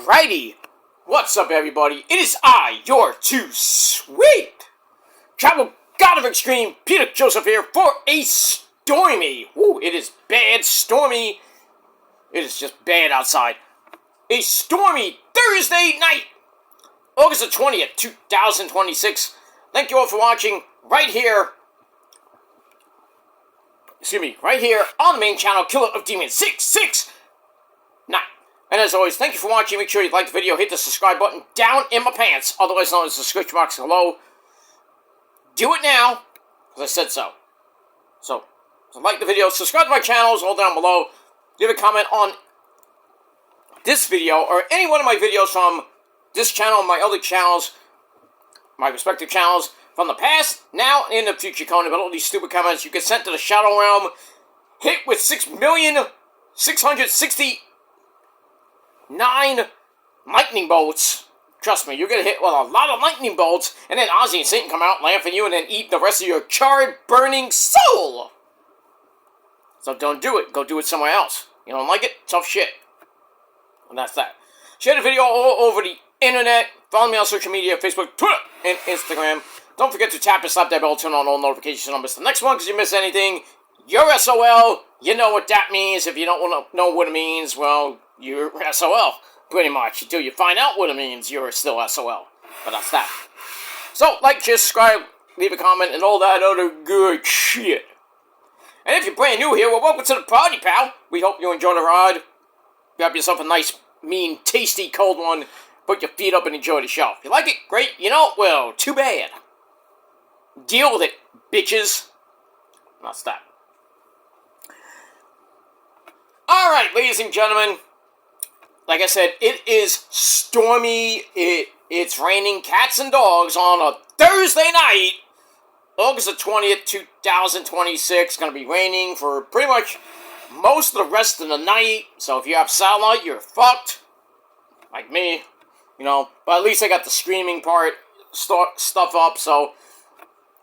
Alrighty, what's up everybody? It is I, your too sweet travel god of extreme, Peter Joseph here for a stormy, it is bad, stormy, it is just bad outside, a stormy Thursday night, August the 20th, 2026. Thank you all for watching right here on the main channel, Killer of Demons 669. And as always, thank you for watching. Make sure you like the video, hit the subscribe button down in my pants, otherwise known as the description box below. Do it now, because I said so. So like the video, subscribe to my channels, all down below. Leave a comment on this video, or any one of my videos from this channel and my other channels, my respective channels, from the past, now, and in the future. Comment about all these stupid comments. You get sent to the Shadow Realm, hit with 6,669 lightning bolts. Trust me, you're gonna hit with a lot of lightning bolts, and then Ozzy and Satan come out, laugh at you, and then eat the rest of your charred, burning soul! So don't do it. Go do it somewhere else. You don't like it? Tough shit. And that's that. Share the video all over the internet. Follow me on social media, Facebook, Twitter, and Instagram. Don't forget to tap and slap that bell, turn on all notifications, so don't miss the next one, because you miss anything, you're SOL. You know what that means. If you don't want to know what it means, well, you're SOL, pretty much. Until you find out what it means, you're still SOL. But that's that. So, like, share, subscribe, leave a comment, and all that other good shit. And if you're brand new here, well, welcome to the party, pal. We hope you enjoy the ride. Grab yourself a nice, mean, tasty, cold one. Put your feet up and enjoy the show. If you like it, great. You know, well, too bad. Deal with it, bitches. That's that. Alright, ladies and gentlemen. Like I said, it is stormy. It's raining cats and dogs on a Thursday night. August the 20th, 2026. Gonna be raining for pretty much most of the rest of the night. So if you have satellite, you're fucked. Like me. You know, but at least I got the streaming part stuff up, so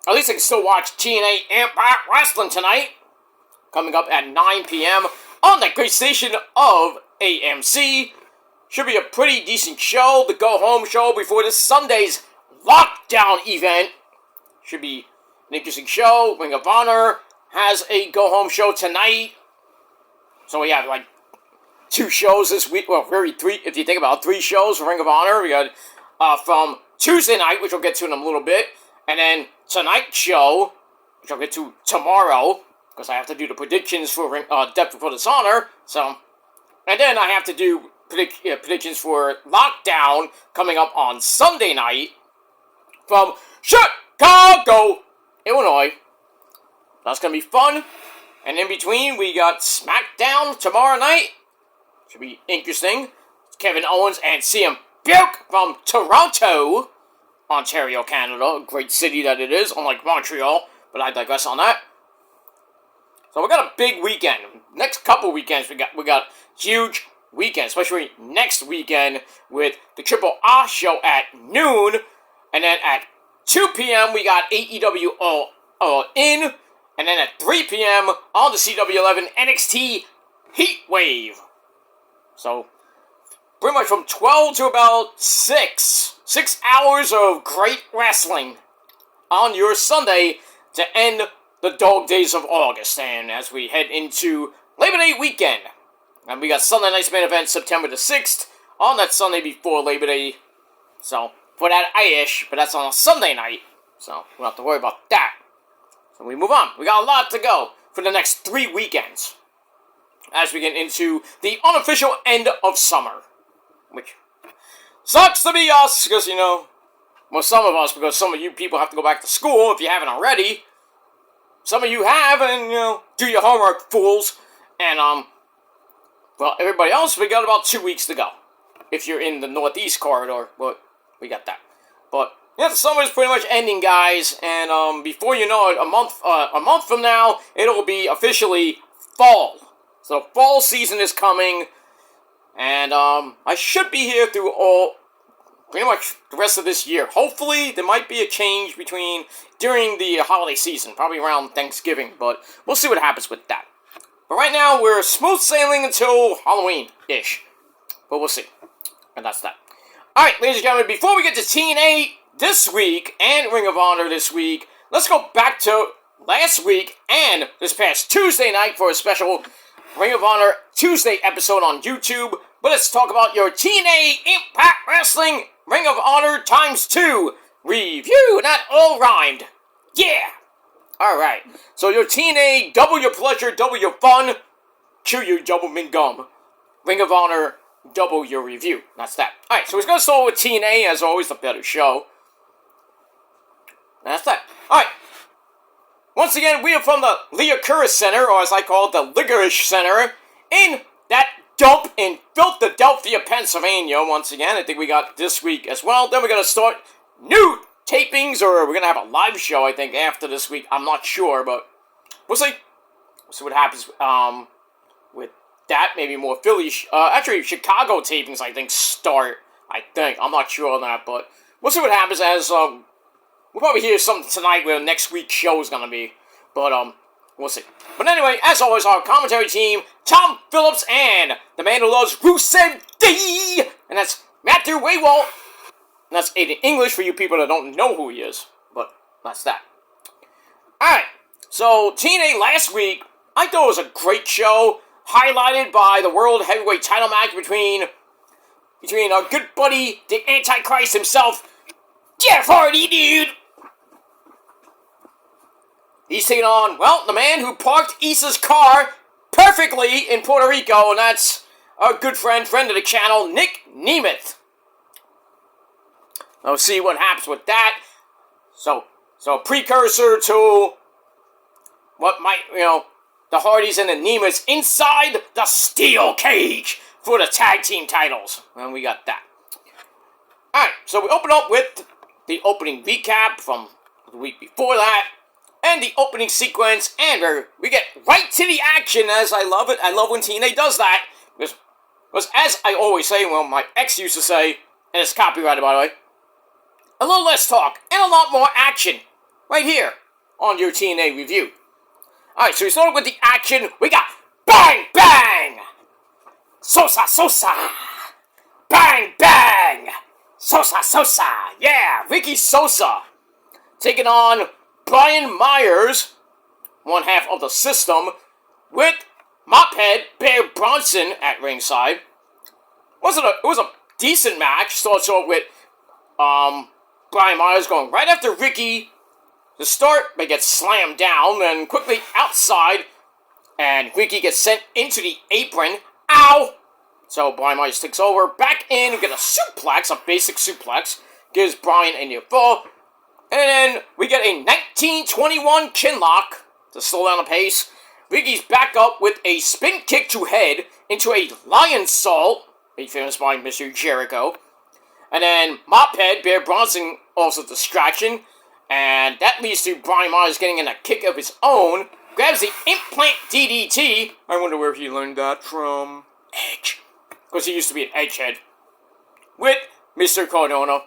at least I can still watch TNA Impact Wrestling tonight, coming up at 9 p.m. on the great station of AMC. Should be a pretty decent show, the go-home show before this Sunday's lockdown event. Should be an interesting show. Ring of Honor has a go-home show tonight. So we have, like, 2 shows this week. Well, really 3, if you think about it, 3 shows for Ring of Honor. We got from Tuesday night, which we'll get to in a little bit. And then tonight's show, which I'll get to tomorrow, because I have to do the predictions for Death Before Dishonor. So, and then I have to do predictions for Lockdown coming up on Sunday night from Chicago, Illinois. That's going to be fun. And in between, we got SmackDown tomorrow night. Should be interesting. Kevin Owens and CM Punk from Toronto, Ontario, Canada. A great city that it is, unlike Montreal. But I digress on that. So we got a big weekend. Next couple weekends, we got huge weekends. Especially next weekend with the Triple R show at noon. And then at 2 p.m. we got AEW All In. And then at 3 p.m. on the CW11 NXT Heat Wave. So, pretty much from 12 to about 6 hours of great wrestling on your Sunday to end the dog days of August. And as we head into Labor Day weekend, and we got Sunday night's main event September the 6th on that Sunday before Labor Day. So, for that ish, but that's on a Sunday night. So, we don't have to worry about that. So we move on. We got a lot to go for the next 3 weekends as we get into the unofficial end of summer, which sucks to be us, because, you know, well, some of us, because some of you people have to go back to school, if you haven't already. Some of you have, and, you know, do your homework, fools. And, well, everybody else, we got about 2 weeks to go. If you're in the Northeast corridor, well, we got that. But, yeah, the summer is pretty much ending, guys, and, before you know it, a month from now, it'll be officially fall. So, fall season is coming, and, I should be here through pretty much the rest of this year. Hopefully, there might be a change during the holiday season, probably around Thanksgiving, but we'll see what happens with that. But right now, we're smooth sailing until Halloween-ish, but we'll see. And that's that. Alright, ladies and gentlemen, before we get to TNA this week and Ring of Honor this week, let's go back to last week and this past Tuesday night for a special Ring of Honor Tuesday episode on YouTube. But let's talk about your TNA Impact Wrestling Ring of Honor ×2 review. That all rhymed. Yeah! Alright, so your TNA double your pleasure, double your fun, chew your double mint gum. Ring of Honor double your review. That's that. Alright, so we're going to start with TNA, as always, the better show. That's that. Alright. Once again, we are from the Leocurus Center, or as I call it, the Licorice Center, in that dump in Philadelphia, Pennsylvania. Once again, I think we got this week as well. Then we're going to start new tapings, or we're going to have a live show, I think, after this week. I'm not sure, but we'll see. We'll see what happens with that. Maybe more Philly, actually, Chicago tapings, I think, start. I think. I'm not sure on that, but we'll see what happens as, we'll probably hear something tonight where next week's show is going to be. But, we'll see. But anyway, as always, our commentary team, Tom Phillips and the man who loves Rusev D, and that's Matthew Waywalt. And that's in English for you people that don't know who he is. But that's that. Alright, so TNA last week, I thought it was a great show, highlighted by the World Heavyweight title match between our good buddy, the Antichrist himself, Jeff Hardy, dude! He's taking on, well, the man who parked Issa's car perfectly in Puerto Rico, and that's our good friend of the channel, Nick Nemeth. I'll see what happens with that. So a precursor to what might, the Hardys and the Nemeths inside the steel cage for the tag team titles. And we got that. Alright, so we open up with the opening recap from the week before that, and the opening sequence, and we get right to the action, as I love it. I love when TNA does that, because as I always say, well, my ex used to say, and it's copyrighted, by the way, a little less talk, and a lot more action, right here, on your TNA review. Alright, so we started with the action. We got Bang Bang! Sosa Sosa! Bang Bang! Sosa Sosa! Yeah, Ricky Sosa! Taking on Brian Myers, one half of the System, with Mophead Bear Bronson at ringside. It was a decent match. Starts off with Brian Myers going right after Ricky to start, but gets slammed down, and quickly outside, and Ricky gets sent into the apron. Ow! So Brian Myers takes over, back in, and get a suplex, a basic suplex, gives Brian a near fall, and then we get a 1921 chinlock to slow down the pace. Ricky's back up with a spin kick to head into a lion salt, made famous by Mr. Jericho. And then Mophead, Bear Bronson, also distraction. And that leads to Brian Myers getting in a kick of his own. Grabs the implant DDT. I wonder where he learned that from. Edge. Because he used to be an Edgehead. With Mr. Cardona.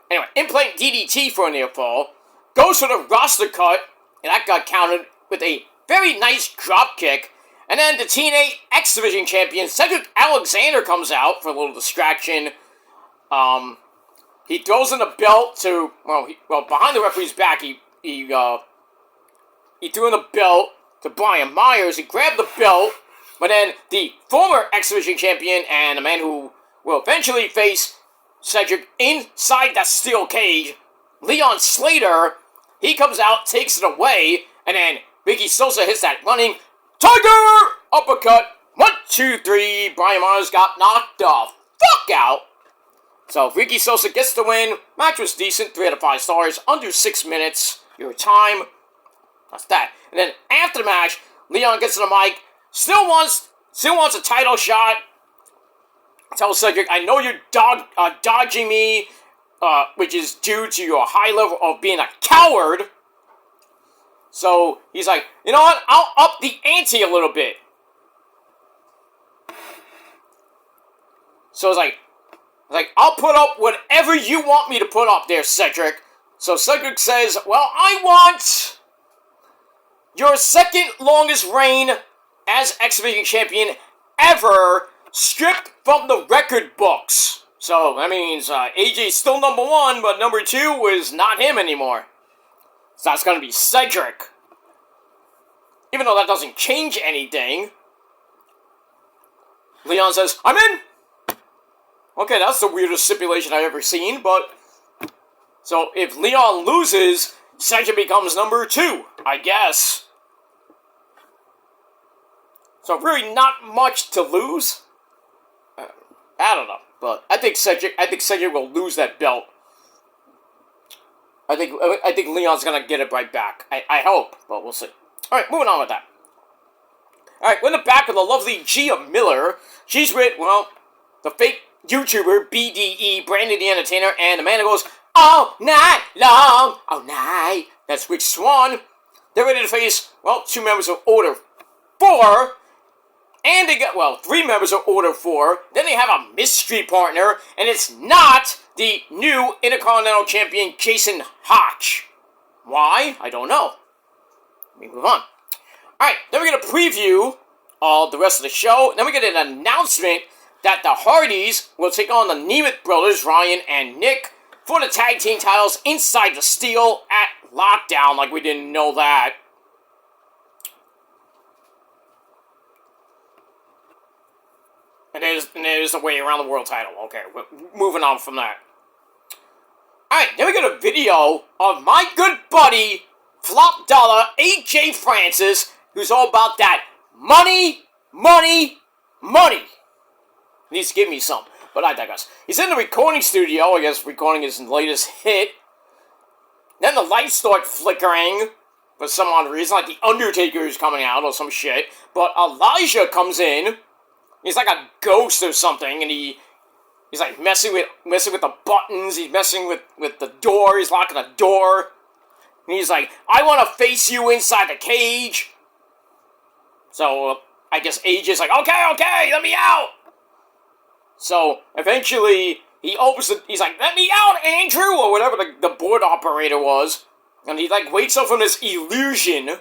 Anyway, implant DDT for a near fall. Goes for the roster cut. And that got countered with a very nice drop kick. And then the TNA X Division champion, Cedric Alexander, comes out for a little distraction. He throws in the belt to, behind the referee's back, he threw in the belt to Brian Myers. He grabbed the belt, but then the former X Division champion and the man who will eventually face Cedric inside that steel cage, Leon Slater, he comes out, takes it away, and then Ricky Sosa hits that running Tiger uppercut. 1, 2, 3. Brian Myers got knocked the fuck out. So Ricky Sosa gets the win. Match was decent, 3 out of 5 stars, under 6 minutes. Your time. That's that. And then after the match, Leon gets to the mic, still wants a title shot. Tells Cedric, I know you're dodging me, which is due to your high level of being a coward. So he's like, you know what? I'll up the ante a little bit. So it's like, I'll put up whatever you want me to put up there, Cedric. So Cedric says, well, I want your second longest reign as X Division champion ever stripped from the record books. So that means AJ's still number 1, but number 2 is not him anymore. So that's going to be Cedric. Even though that doesn't change anything. Leon says, I'm in! Okay, that's the weirdest stipulation I've ever seen, but... So, if Leon loses, Cedric becomes number 2, I guess. So, really not much to lose. I don't know, but I think Cedric will lose that belt. I think Leon's gonna get it right back. I hope, but we'll see. Alright, moving on with that. Alright, we're in the back with the lovely Gia Miller. She's with, well, the fake YouTuber BDE, Brandon the Entertainer, and Amanda goes, all night long, all night. That's Rich Swan. They're ready to face, well, 2 members of Order 4. And they got, well, 3 members of Order 4. Then they have a mystery partner, and it's not the new Intercontinental Champion, Jason Hotch. Why? I don't know. Let me move on. Alright, then we're going to preview all the rest of the show. Then we get an announcement that the Hardys will take on the Nemeth brothers, Ryan and Nick, for the tag team titles inside the Steel at Lockdown. Like we didn't know that. And there's the Way Around the World title. Okay, we're moving on from that. Alright, then we get a video of my good buddy, Flop Dollar, AJ Francis, who's all about that money, money, money. He needs to give me some, but I digress. He's in the recording studio, I guess recording his latest hit. Then the lights start flickering for some odd reason, like the Undertaker is coming out or some shit. But Elijah comes in. He's like a ghost or something, and he's like messing with the buttons. He's messing with the door. He's locking the door. And he's like, I want to face you inside the cage. So I guess AJ's like, okay, let me out. So eventually he opens he's like, let me out, Andrew, or whatever the board operator was. And he like wakes up from this illusion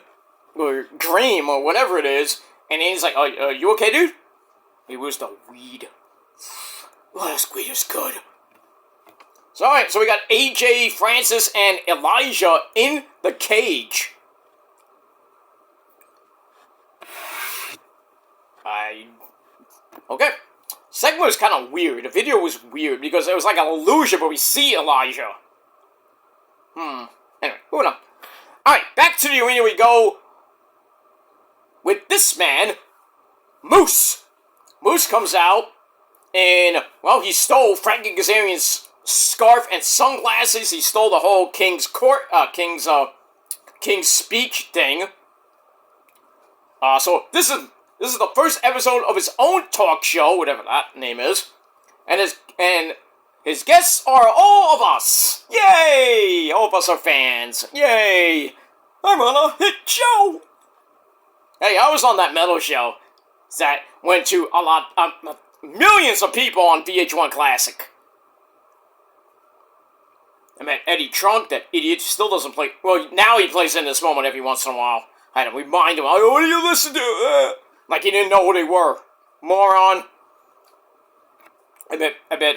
or dream or whatever it is. And then he's like, you okay, dude? It was the weed. Oh, this weed is good. So, alright, so we got AJ, Francis, and Elijah in the cage. Okay. Segment was kind of weird. The video was weird because it was like an illusion, but we see Elijah. Anyway, moving on. Alright, back to the arena we go with this man, Moose. Moose comes out, and, well, he stole Frankie Kazarian's scarf and sunglasses. He stole the whole King's speech thing. So this is the first episode of his own talk show, whatever that name is, and his guests are all of us. Yay! All of us are fans. Yay! I'm on a hit show. Hey, I was on that metal show that went to millions of people on VH1 Classic. I met Eddie Trunk, that idiot, still doesn't play. Well, now he plays In This Moment every once in a while. I had to remind him, what do you listen to? Like he didn't know who they were. Moron. I bet,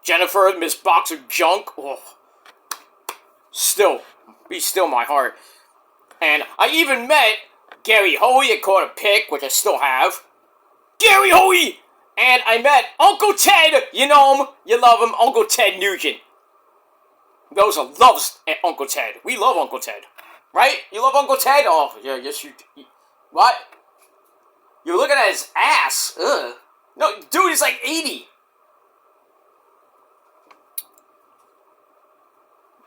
Jennifer, Miss Boxer Junk. Oh. He's still my heart. And I even met Gary Hoey at Quarter Pick, which I still have. Gary Hoey! And I met Uncle Ted. You know him. You love him. Uncle Ted Nugent. Rosa loves Uncle Ted. We love Uncle Ted. Right? You love Uncle Ted? Oh, yeah, yes you... What? You're looking at his ass. Ugh. No, dude, he's like 80.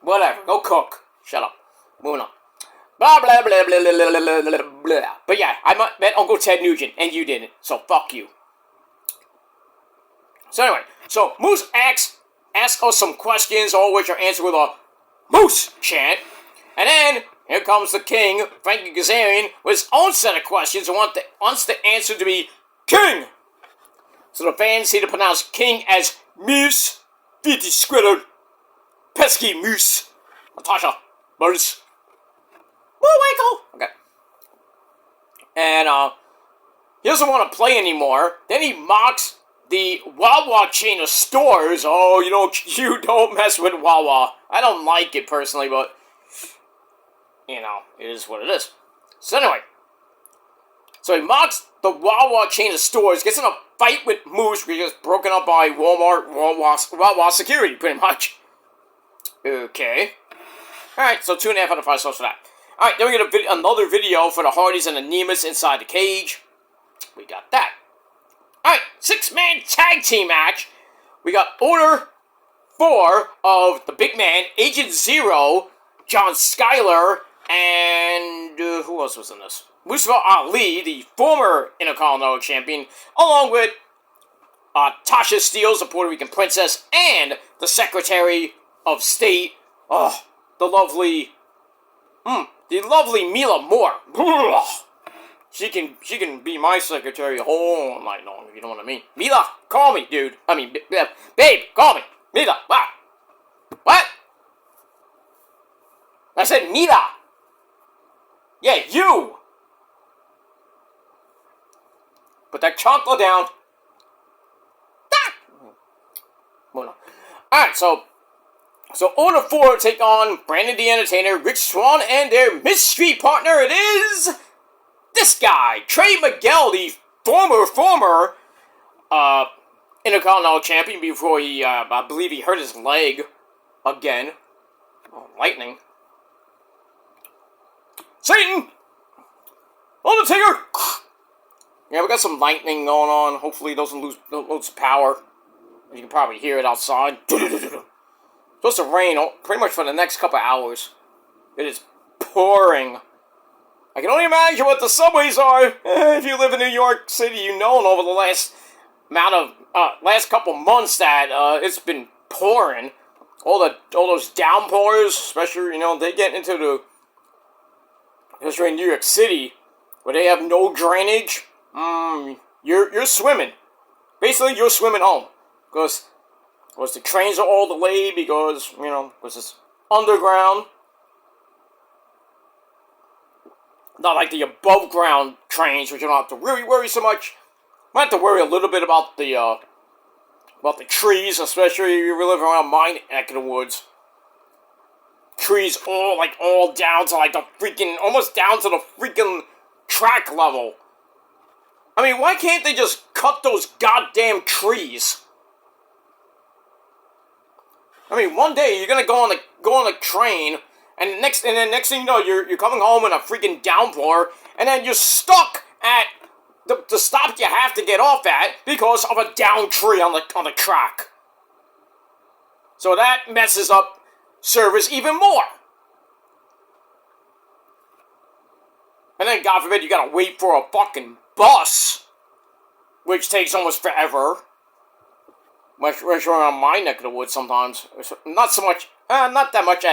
Whatever. Go cook. Shut up. Moving on. Blah, blah, blah, blah, blah, blah, blah, blah, blah. But yeah, I met Uncle Ted Nugent, and you didn't. So fuck you. So anyway, so Moose asks us some questions, all of which are answered with a Moose chant. And then, here comes the king, Frankie Kazarian, with his own set of questions and wants the answer to be King! So the fans seem to pronounce King as Moose, 50 squidder, pesky Moose, Natasha, Burns, Bullwinkle! Okay. And, he doesn't want to play anymore. Then he mocks the Wawa chain of stores. Oh, you don't mess with Wawa. I don't like it personally, but it is what it is. So anyway, so he mocks the Wawa chain of stores, gets in a fight with Moose, which gets broken up by Wawa security, pretty much. Okay. Alright, so 2.5 out of 5 stars for that. Alright, then we get another video for the Hardys and the Nemus inside the cage. We got that. Alright, 6-man tag team match. We got Order 4 of the big man, Agent Zero, John Schuyler, and who else was in this? Mustafa Ali, the former Intercontinental Champion, along with Tasha Steele, the Puerto Rican princess, and the Secretary of State, the lovely Mila Moore. She can be my secretary all night long, if you know what I mean. Mila, call me, dude. I mean, babe, call me. Mila, what? I said Mila. Yeah, you. Put that chocolate down. Alright, so Order 4 take on Brandon the Entertainer, Rich Swann, and their mystery partner, it is this guy, Trey Miguel, the former Intercontinental Champion before he, I believe he hurt his leg again. Oh, lightning. Satan! Undertaker! Yeah, we got some lightning going on. Hopefully it doesn't lose power. You can probably hear it outside. Supposed to rain pretty much for the next couple hours. It is pouring. I can only imagine what the subways are. If you live in New York City, you know over the last couple months that it's been pouring. All those downpours, especially they get into especially in New York City, where they have no drainage. You're swimming. Basically, you're swimming home because the trains are all delayed because it's underground. Not like the above ground trains, which you don't have to really worry so much. Might have to worry a little bit about the trees, especially if you live around my neck of the woods. Trees all down to almost down to the freaking track level. I mean, why can't they just cut those goddamn trees? I mean, one day you're gonna go on a train, and next thing you know, you're coming home in a freaking downpour, and then you're stuck at the stop you have to get off at because of a down tree on the track. So that messes up service even more. And then, God forbid, you gotta wait for a fucking bus, which takes almost forever. Much around my neck of the woods sometimes. Not so much, not that much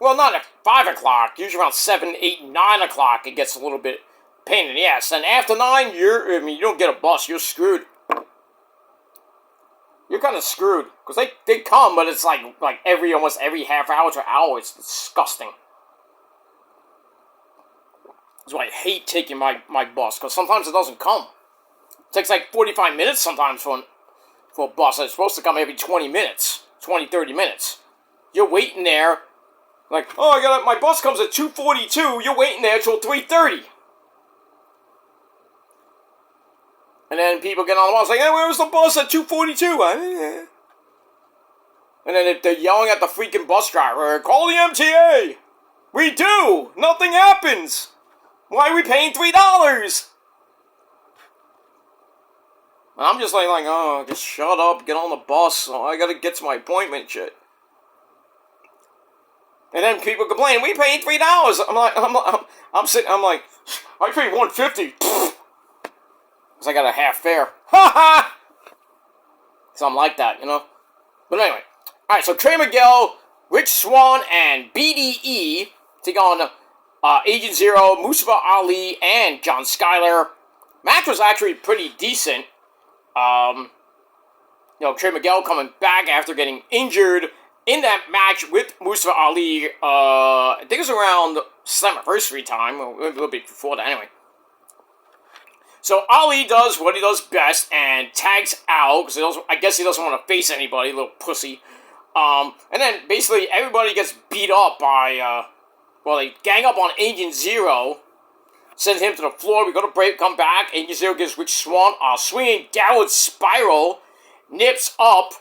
not at 5 o'clock. Usually around 7, 8, 9 o'clock, it gets a little bit pain in the ass. And after 9, you don't get a bus, you're screwed. You're kind of screwed. Because they come, but it's like almost every half hour to hour. It's disgusting. That's why I hate taking my bus, because sometimes it doesn't come. It takes 45 minutes sometimes for a bus. It's supposed to come every 20 minutes, 20, 30 minutes. You're waiting there, my bus comes at 2:42, you're waiting there till 3:30. And then people get on the bus hey, where was the bus at 2:42? And then if they're yelling at the freaking bus driver, call the MTA! We do! Nothing happens! Why are we paying $3? And I'm just just shut up, get on the bus, I gotta get to my appointment, shit. And then people complain, we paid $3. I'm sitting, I paid $150. Because I got a half fare. Ha ha! Something like that, But anyway. Alright, so Trey Miguel, Rich Swann, and BDE take on Agent Zero, Mustafa Ali, and John Schuyler. Match was actually pretty decent. Trey Miguel coming back after getting injured in that match with Mustafa Ali. I think it was around Slammiversary time, or a little bit before that, anyway. So Ali does what he does best and tags out because I guess he doesn't want to face anybody, little pussy. And then basically everybody gets beat up by, they gang up on Agent Zero, send him to the floor. We go to break, come back. Agent Zero gives Rich Swann a swinging downward spiral, nips up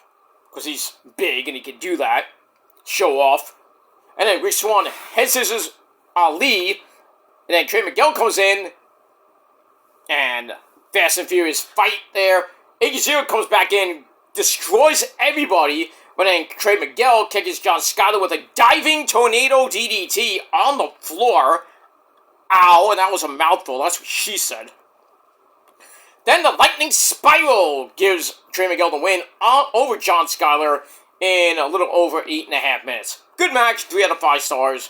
because he's big and he can do that, show off. And then Rich Swann head scissors Ali, and then Trey Miguel comes in, and Fast and Furious fight there. Agent Zero comes back in, destroys everybody, but then Trey Miguel catches John Skyler with a diving tornado DDT on the floor. Ow, and that was a mouthful, that's what she said. Then the lightning spiral gives Trey Miguel the win over John Skyler in a little over 8.5 minutes. Good match, 3 out of 5 stars.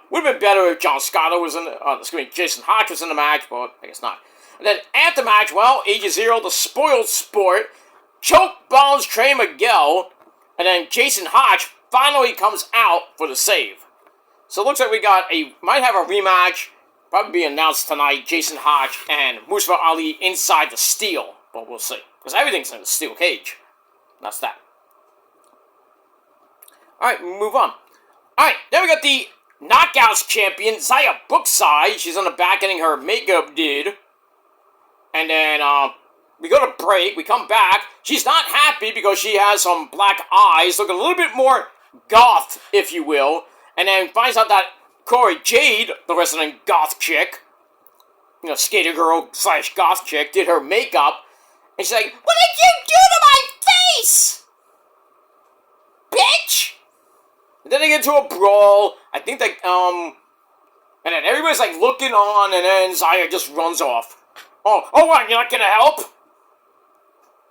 Would have been better if John Skyler was in the, Jason Hodge was in the match, but I guess not. And then after the match, Agent Zero, the spoiled sport, choke bombs Trey Miguel, and then Jason Hodge finally comes out for the save. So it looks like we might have a rematch, probably be announced tonight, Jason Hodge and Mustafa Ali inside the steel, but we'll see. Because everything's in the steel cage. That's that. Alright, move on. Alright, then we got the Knockouts champion, Xia Brookside. She's on the back getting her makeup did. And then, we go to break, we come back. She's not happy because she has some black eyes, looking a little bit more goth, if you will. And then finds out that Corey Jade, the resident goth chick, skater girl / goth chick, did her makeup. And she's like, "What did you do to my face? Bitch!" And then they get into a brawl. I think that, and then everybody's like looking on, and then Xia just runs off. Oh, what, you're not gonna help?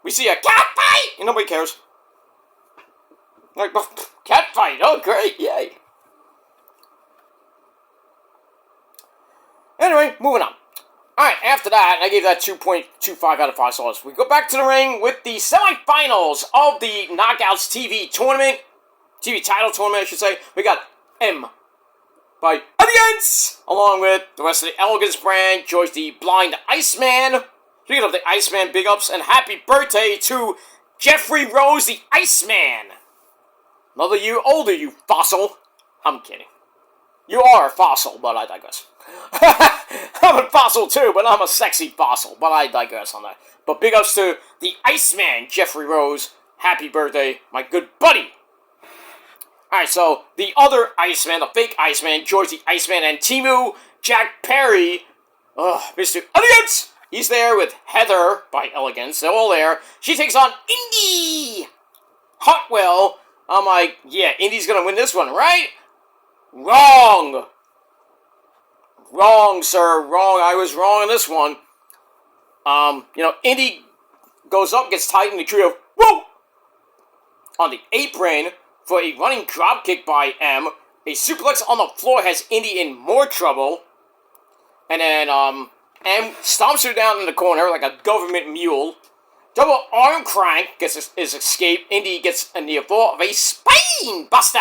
We see a cat fight, and nobody cares. Like, cat fight, oh great, yay. Anyway, moving on. Alright, after that, I gave that 2.25 out of 5 stars. We go back to the ring with the semifinals of the Knockouts TV tournament. TV title tournament, I should say. We got M by Alliance, along with the rest of the Elegance brand, George the Blind Iceman. Speaking of the Iceman, big ups, and happy birthday to Jeffrey Rose the Iceman. Another year older, you fossil. I'm kidding. You are a fossil, but I digress. I'm a fossil too, but I'm a sexy fossil, but I digress on that. But big ups to the Iceman, Jeffrey Rose. Happy birthday, my good buddy. Alright, so the other Iceman, the fake Iceman, George the Iceman, and Timu Jack Perry, Mr. Elegance, he's there with Heather by Elegance. They're all there. She takes on Indy Hartwell. I'm like, yeah, Indy's gonna win this one, right? Wrong. Wrong, sir. Wrong. I was wrong on this one. Indy goes up, gets tied in the trio. Whoa! On the apron for a running dropkick by M. A suplex on the floor has Indy in more trouble. And then, M stomps her down in the corner like a government mule. Double arm crank gets his escape. Indy gets a near fall of a spine buster.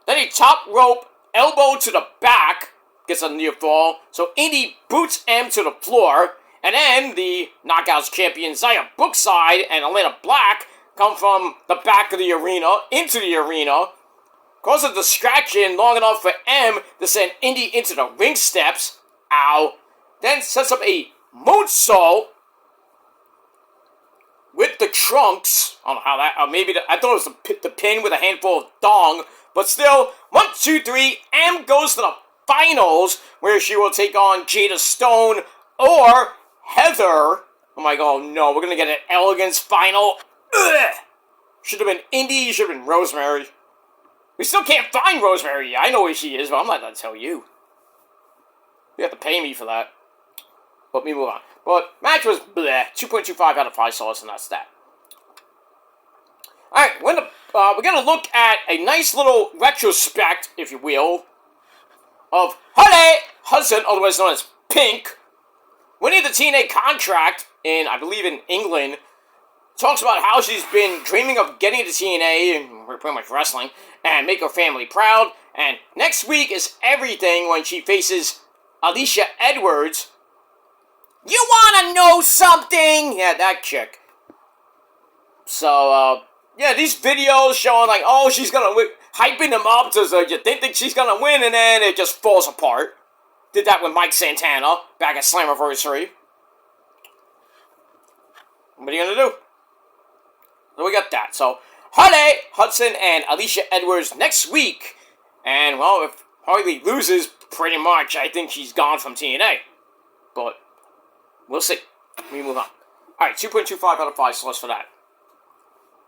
Then a top rope elbow to the back gets a near fall. So Indy boots M to the floor. And then the Knockouts champion Xia Brookside and Atlanta Black come from the back of the arena into the arena. Cause a distraction long enough for M to send Indy into the ring steps. Ow. Then sets up a moonsault with the trunks. I don't know how that, I thought it was the pin with a handful of dong. But still, 1, 2, 3, M goes to the finals, where she will take on Jada Stone or Heather. I'm like, oh no, we're gonna get an Elegance final. Ugh. Should have been Indy, should have been Rosemary. We still can't find Rosemary yet. I know where she is, but I'm not gonna tell you. You have to pay me for that. But we move on. But match was bleh, 2.25 out of 5 stars, and that's that. Alright, we're gonna look at a nice little retrospect, if you will, of Holly Hudson, otherwise known as Pink, winning the TNA contract in, I believe in England. Talks about how she's been dreaming of getting to TNA, and pretty much wrestling, and make her family proud. And next week is everything when she faces Alicia Edwards. You wanna know something? Yeah, that chick. So, yeah, these videos showing like, oh, she's gonna win, hyping them up to you think that she's gonna win, and then it just falls apart. Did that with Mike Santana back at Slammiversary. What are you gonna do? So we got that. So, Harley Hudson and Alicia Edwards next week. And, well, if Harley loses, pretty much, I think she's gone from TNA. But, we'll see. We move on. Alright, 2.25 out of 5 slots for that.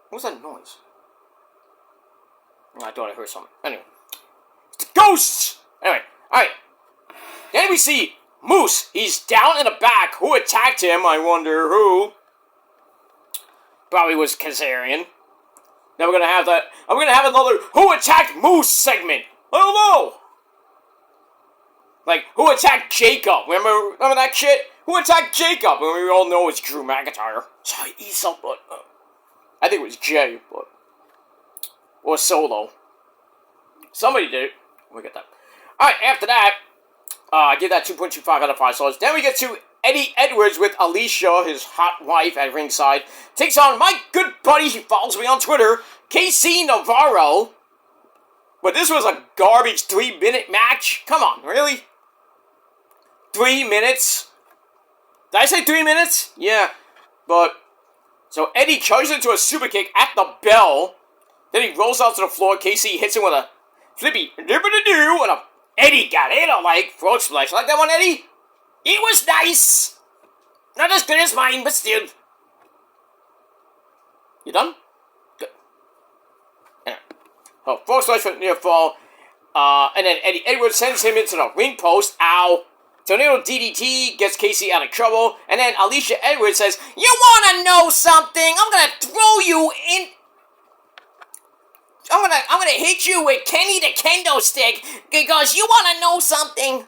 What was that noise? I thought I heard something. Anyway. It's the ghosts! Anyway, alright. Then we see Moose. He's down in the back. Who attacked him? I wonder who. Probably was Kazarian. Now we're gonna have that. I'm gonna have another Who Attacked Moose segment. I don't know. Like, who attacked Jacob? Remember that shit? Who attacked Jacob? And we all know it's Drew McIntyre. Sorry, Esau, but I think it was Jay, but or Solo. Somebody did it. We get that. All right. After that, I give that 2.25 out of 5 stars. Then we get to Eddie Edwards with Alicia, his hot wife, at ringside. Takes on my good buddy, he follows me on Twitter, KC Navarro. But this was a garbage 3-minute match. Come on, really? 3 minutes? Did I say 3 minutes? Yeah. But, so Eddie charges into a super kick at the bell. Then he rolls out to the floor. KC hits him with a flippy doo-ba-da-doo and a Eddie got it, like frog splash. Like that one, Eddie? It was nice. Not as good as mine, but still. You done? Good. Anyway. Oh, frog splash for near fall. And then Eddie Edwards sends him into the ring post. Ow. Tornado DDT gets Casey out of trouble. And then Alicia Edwards says, you wanna know something? I'm gonna throw you in... I'm gonna hit you with Kenny the Kendo Stick because you wanna know something.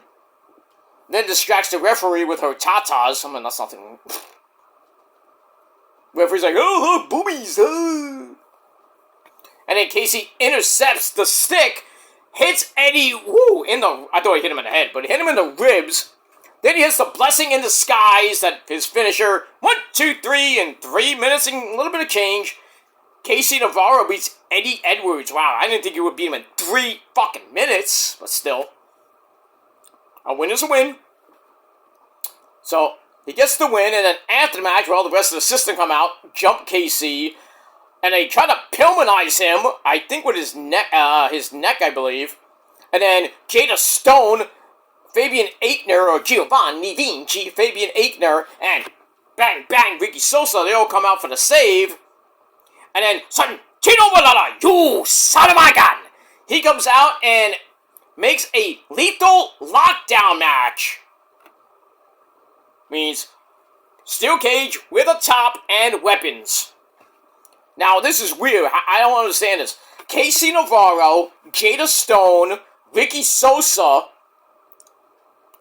Then distracts the referee with her tatas. I mean, that's nothing. Referee's like, oh, boobies, And then Casey intercepts the stick, hits Eddie, in the, I thought he hit him in the head, but he hit him in the ribs. Then he hits the blessing in disguise, that his finisher, 1, 2, 3, in 3 minutes and a little bit of change. Casey Navarro beats Eddie Edwards. Wow, I didn't think he would beat him in 3 fucking minutes, but still. A win is a win. So, he gets the win, and then after the match, well, the rest of the system come out, jump Casey, and they try to Pillmanize him, I think with his neck, I believe. And then Jada Stone, Fabian Aichner, or Giovanni Vinci, Fabian Aichner, and bang, bang, Ricky Sosa, they all come out for the save. And then, Santino Malala, you son of my gun! He comes out and makes a lethal lockdown match. Means steel cage with a top and weapons. Now, this is weird. I don't understand this. Casey Navarro, Jada Stone, Ricky Sosa,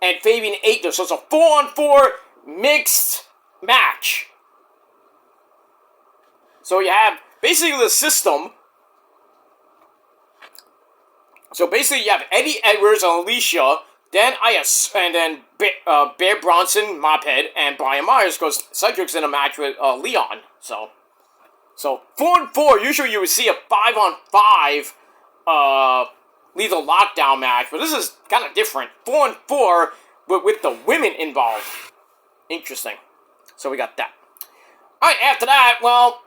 and Fabian Aichner. So it's a 4-on-4 mixed match. So you have basically the system. So basically you have Eddie Edwards and Alicia, then Bear Bronson, Mophead, and Brian Myers, because Cedric's in a match with Leon. So 4-on-4, usually you would see a 5-on-5 lethal lockdown match, but this is kind of different. 4-on-4, but with the women involved. Interesting. So we got that. Alright, after that, well,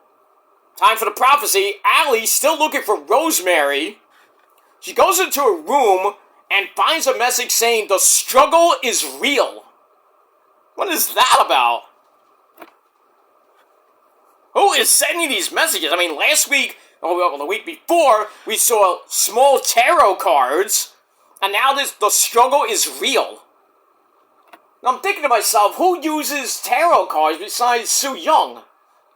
time for the prophecy. Allie's still looking for Rosemary. She goes into a room and finds a message saying, the struggle is real. What is that about? Who is sending these messages? I mean, last week, or the week before, we saw small tarot cards, and now the struggle is real. Now I'm thinking to myself, who uses tarot cards besides Su Yung?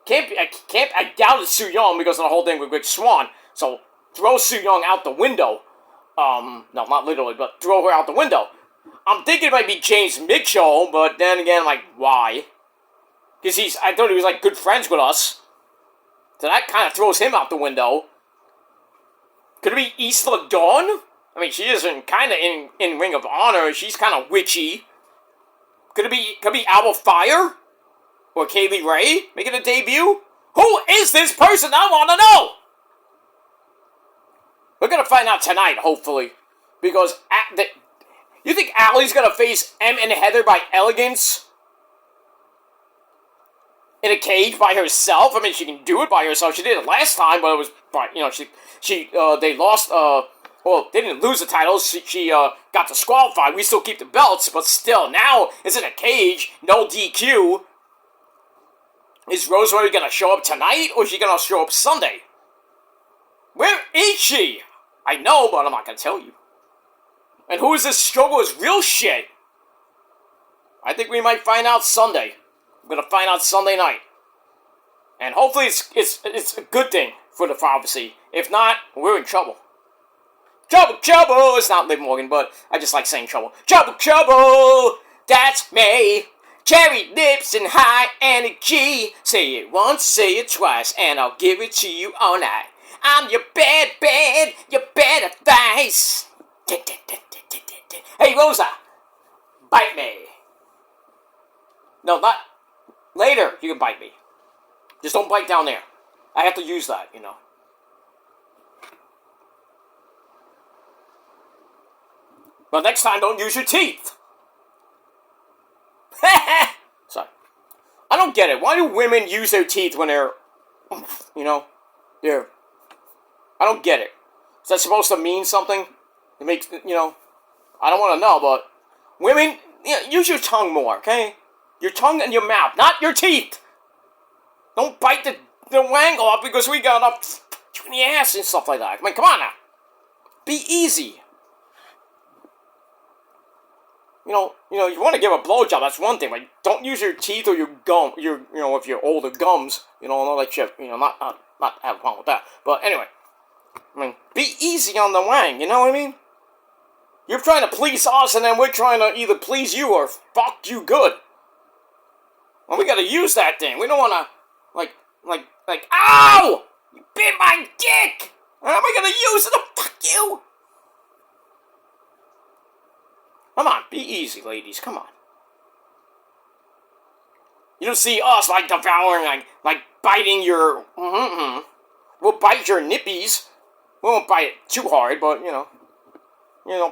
I doubt it's Su Yung because of the whole thing with Rick Swan. So throw Su Yung out the window. No, not literally, but throw her out the window. I'm thinking it might be James Mitchell, but then again, I'm like, why? Because I thought he was like good friends with us. So that kind of throws him out the window. Could it be Isla Dawn? I mean, she is kind of in Ring of Honor. She's kind of witchy. Could it be Alba Fire? Or Kaylee Ray making a debut? Who is this person? I want to know! We're going to find out tonight, hopefully. Because you think Allie's going to face Em and Heather by Elegance? In a cage by herself? I mean, she can do it by herself. She did it last time, but it was, they lost, well, they didn't lose the titles. She got disqualified. We still keep the belts, but still, now it's in a cage, no DQ. Is Rosemary going to show up tonight, or is she going to show up Sunday? Where is she? I know, but I'm not going to tell you. And who is this struggle is real shit? I think we might find out Sunday. We're going to find out Sunday night. And hopefully it's a good thing for the prophecy. If not, we're in trouble. Trouble, trouble! It's not Liv Morgan, but I just like saying trouble. Trouble, trouble! That's me! Cherry lips and high energy. Say it once, say it twice, and I'll give it to you all night. I'm your bad, your bad advice. Hey, Rosa, bite me. No, not later. You can bite me. Just don't bite down there. I have to use that, you know. But next time, don't use your teeth. Sorry. I don't get it. Why do women use their teeth when they're, they're... I don't get it. Is that supposed to mean something? It makes, I don't want to know, but women, use your tongue more, okay? Your tongue and your mouth, not your teeth. Don't bite the wang off because we got up in the ass and stuff like that. I mean, come on now. Be easy. You want to give a blowjob, that's one thing, but don't use your teeth or your gum, if your older gums, and all that shit, not have a problem with that. But anyway, I mean, be easy on the wang, you know what I mean? You're trying to please us, and then we're trying to either please you or fuck you good. Well, we gotta use that thing. We don't wanna, ow! You bit my dick! How am I gonna use it to fuck you? Come on, be easy, ladies, come on. You don't see us, devouring, biting your, We'll bite your nippies. We won't bite it too hard, but,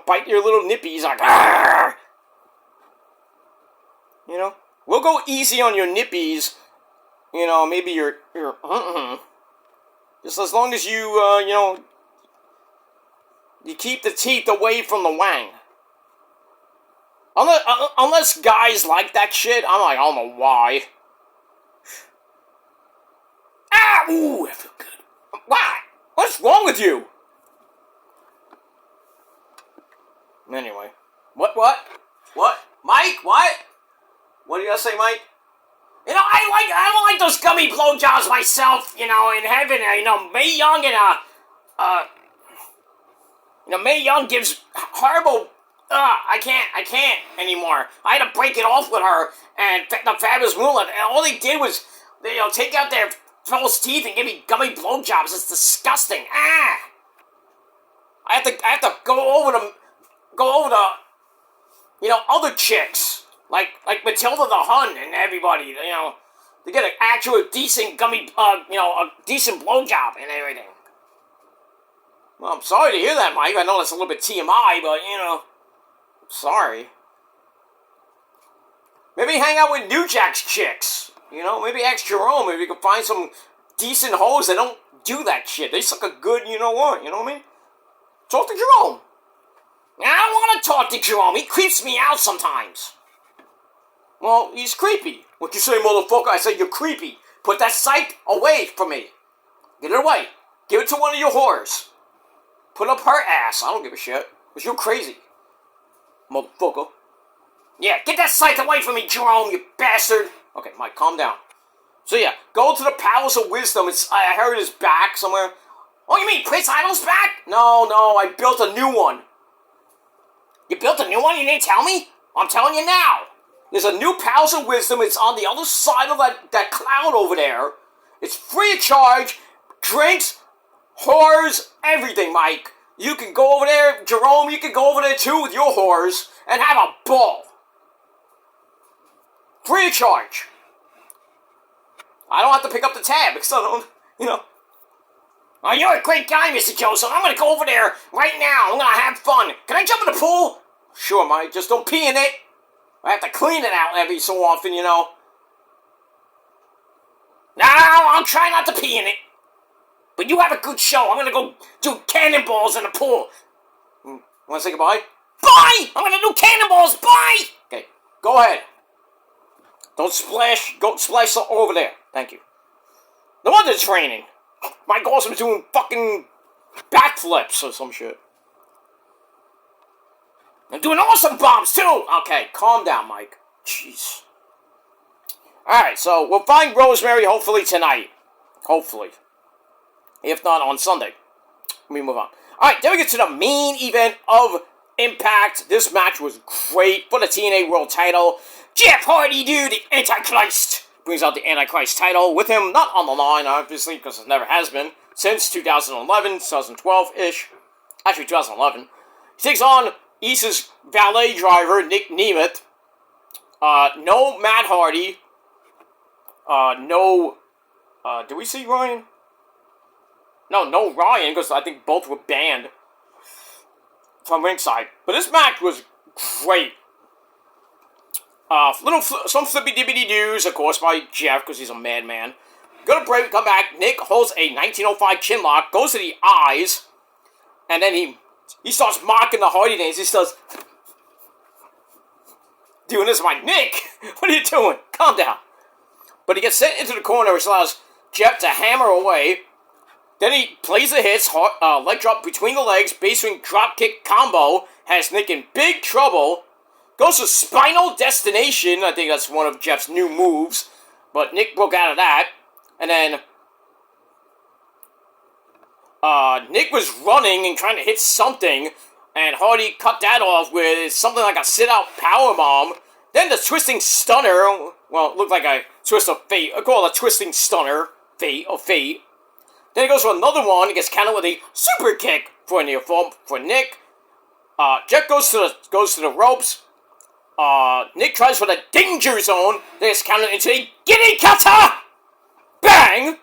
bite your little nippies, argh! We'll go easy on your nippies, maybe your, Just as long as you, you keep the teeth away from the wang. Unless guys like that shit, I don't know why. Ah! Ooh, that feel good. Why? What's wrong with you? Anyway. What? Mike, what? What do you gotta say, Mike? I don't like those gummy blowjobs myself, in heaven, Mae Young and, Mae Young gives horrible, I can't anymore. I had to break it off with her and the Fabulous Moolah, and all they did was, take out their false teeth and give me gummy blowjobs. It's disgusting. Ah! I have to go over the, other chicks, like Matilda the Hun and everybody, to get an actual decent gummy, a decent blowjob and everything. Well, I'm sorry to hear that, Mike. I know that's a little bit TMI, but, sorry. Maybe hang out with New Jack's chicks. Maybe ask Jerome. Maybe we can find some decent hoes that don't do that shit. They suck a good, you know what I mean? Talk to Jerome. I don't want to talk to Jerome. He creeps me out sometimes. Well, he's creepy. What you say, motherfucker? I say you're creepy. Put that sight away from me. Get it away. Give it to one of your whores. Put up her ass. I don't give a shit. Because you're crazy. Motherfucker. Yeah, get that sight away from me, Jerome, you bastard. Okay, Mike, calm down. So yeah, go to the Palace of Wisdom. I heard it's back somewhere. Oh, you mean Prince Idol's back? No, I built a new one. You built a new one? You didn't tell me? I'm telling you now. There's a new Palace of Wisdom. It's on the other side of that cloud over there. It's free of charge. Drinks, whores, everything, Mike. You can go over there, Jerome, you can go over there too with your whores and have a ball. free of charge. I don't have to pick up the tab because I don't, Oh, you're a great guy, Mr. Joseph. I'm going to go over there right now. I'm going to have fun. Can I jump in the pool? Sure, Mike. Just don't pee in it. I have to clean it out every so often, No, I'll try not to pee in it. But you have a good show. I'm going to go do cannonballs in the pool. Want to say goodbye? Bye! I'm going to do cannonballs. Bye! Okay, go ahead. Don't splash. Go splash over there. Thank you. No wonder it's raining. Mike Awesome's doing fucking backflips or some shit. I'm doing awesome bombs too! Okay, calm down, Mike. Jeez. Alright, so we'll find Rosemary hopefully tonight. Hopefully. If not, on Sunday. Let me move on. Alright, then we get to the main event of Impact. This match was great for the TNA World title. Jeff Hardy, dude, the Antichrist, brings out the Antichrist title with him not on the line, obviously, because it never has been, since 2011, 2012-ish. Actually, 2011. He takes on Isa's valet driver, Nick Nemeth. No Matt Hardy. Did we see Ryan? No Ryan, because I think both were banned from ringside. But this match was great. Some flippy-dippity-doos, of course, by Jeff, because he's a madman. Go to break, come back. Nick holds a 1905 chin lock, goes to the eyes, and then he starts mocking the Hardy names. He starts doing this. My Nick, what are you doing? Calm down. But he gets sent into the corner, which allows Jeff to hammer away. Then he plays the hits, leg drop between the legs, base swing drop kick combo, has Nick in big trouble. Goes to Spinal Destination. I think that's one of Jeff's new moves. But Nick broke out of that. And then Nick was running and trying to hit something. And Hardy cut that off with something like a sit-out powerbomb. Then the twisting stunner. Well, it looked like a twist of fate. I call it a twisting stunner. Fate. Then he goes for another one. He gets countered with a super kick for a near fall for Nick. Jeff goes to the ropes. Nick tries for the danger zone. Then gets countered into a giddy kata. Bang!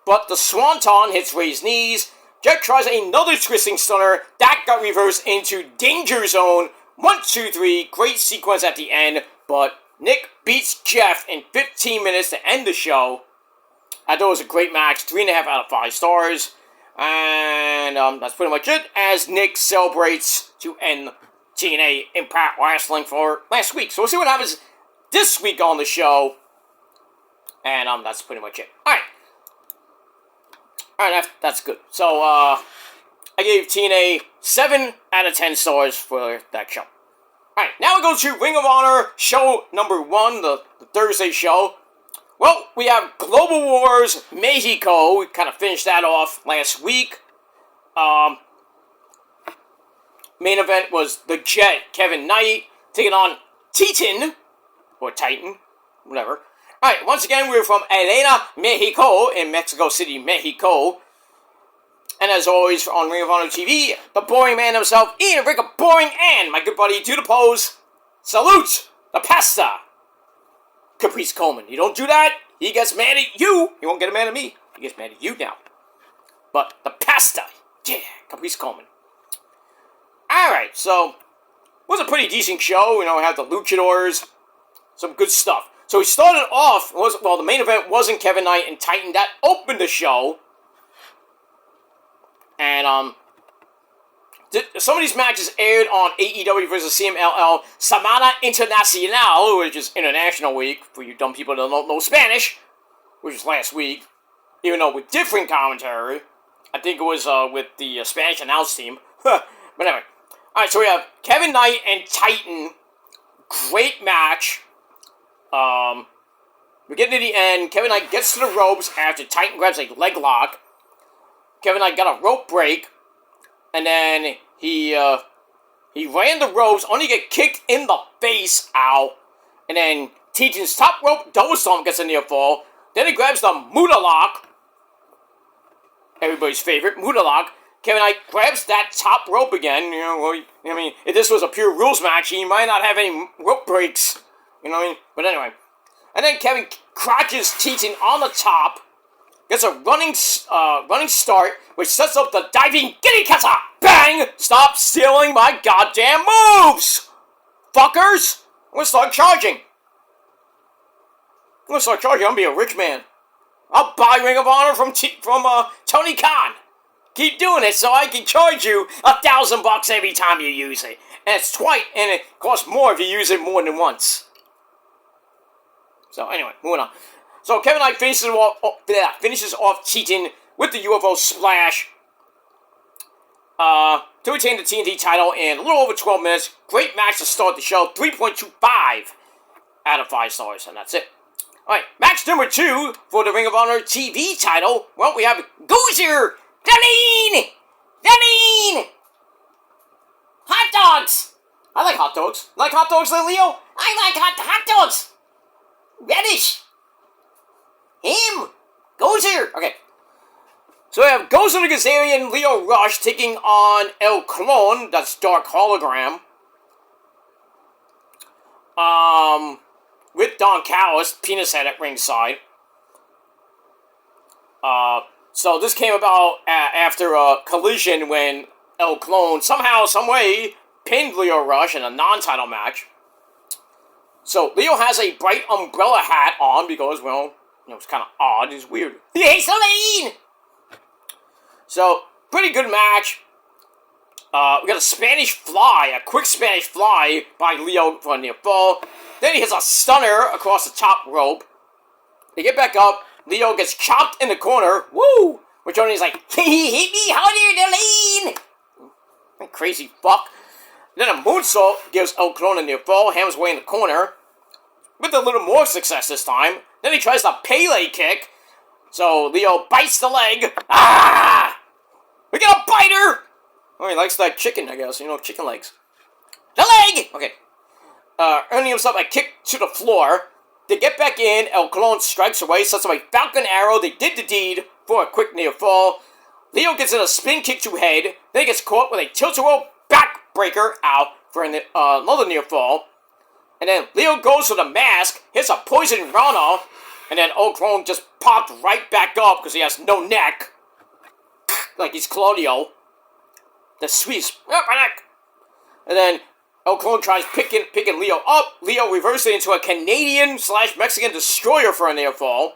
But the swanton hits Ray's knees. Jeff tries another twisting stunner. That got reversed into danger zone. 1, 2, 3. Great sequence at the end. But Nick beats Jeff in 15 minutes to end the show. I thought it was a great match. 3.5 out of 5 stars. And that's pretty much it. As Nick celebrates to end TNA Impact Wrestling for last week. So we'll see what happens this week on the show. And that's pretty much it. Alright, that's good. So, I gave TNA 7 out of 10 stars for that show. Alright, now we go to Ring of Honor show number 1, the Thursday show. Well, we have Global Wars Mexico. We kind of finished that off last week. Main event was The Jet, Kevin Knight, taking on Titan, or Titan, whatever. Alright, once again, we're from Elena, Mexico, in Mexico City, Mexico. And as always, on Ring of Honor TV, the boring man himself, Ian Rick of Boring and my good buddy, do the pose. Salute the pasta. Caprice Coleman. You don't do that, he gets mad at you. He won't get mad at me. He gets mad at you now. But the pasta. Yeah, Caprice Coleman. Alright, so, it was a pretty decent show. We had the luchadors. Some good stuff. So we started off, the main event wasn't Kevin Knight and Titan. That opened the show. And, some of these matches aired on AEW vs. CMLL Semana Internacional, which is International Week, for you dumb people that don't know Spanish, which was last week, even though with different commentary. I think it was with the Spanish announce team. But anyway. Alright, so we have Kevin Knight and Titan. Great match. We get to the end. Kevin Knight gets to the ropes after Titan grabs a leg lock. Kevin Knight got a rope break. And then he ran the ropes, only to get kicked in the face, ow. And then Titan's top rope double stomp gets a near fall. Then he grabs the Muda lock. Everybody's favorite, Muda lock. Kevin Knight grabs that top rope again. If this was a pure rules match, he might not have any rope breaks You know what I mean? But anyway. And then Kevin crotches Teton on the top. Gets a running start, which sets up the diving giddy kata. Bang! Stop stealing my goddamn moves! Fuckers! I'm gonna start charging. I'm gonna be a rich man. I'll buy Ring of Honor from Tony Khan. Keep doing it so I can charge you $1,000 every time you use it. And it's twice, and it costs more if you use it more than once. So anyway, moving on. So Kevin Knight finishes off Teton with the UFO splash to retain the TNT title in a little over 12 minutes. Great match to start the show. 3.25 out of 5 stars, and that's it. Alright, match number 2 for the Ring of Honor TV title. Well, we have Gozer, Darlene! Hot dogs! I like hot dogs. Like hot dogs, Leo? I like hot dogs! Reddish! Him! Gozer! Okay. So we have Gozer the Gazarian, Leo Rush taking on El Clone, that's Dark Hologram. With Don Callis, Penis Head at ringside. So this came about after a collision when El Clone somehow, someway, pinned Leo Rush in a non-title match. So Leo has a bright umbrella hat on because, well, it's kind of odd. It's weird. Hey, Celine! So, pretty good match. We got a Spanish fly, a quick Spanish fly by Leo for a near fall. Then he hits a stunner across the top rope. They get back up. Leo gets chopped in the corner. Woo! Which Tony's like, he hit me harder, Delane! Crazy fuck. Then a moonsault gives El Clone a near fall. Hams way in the corner. With a little more success this time. Then he tries the Pele kick. So Leo bites the leg. Ah! We got a biter! Oh, he likes that chicken, I guess. Chicken legs. The leg! Okay. Earning himself a kick to the floor. They get back in. El Clone strikes away. Sets up a Falcon Arrow. They did the deed for a quick near fall. Leo gets in a spin kick to head. Then he gets caught with a tilt-a-whirl backbreaker out for another near fall. And then Leo goes for the mask, hits a poison Rana, and then El Clone just popped right back up because he has no neck. Like he's Claudio. The sweetest neck. And then El Clone tries picking Leo up. Leo reverses it into a Canadian/Mexican destroyer for a near fall.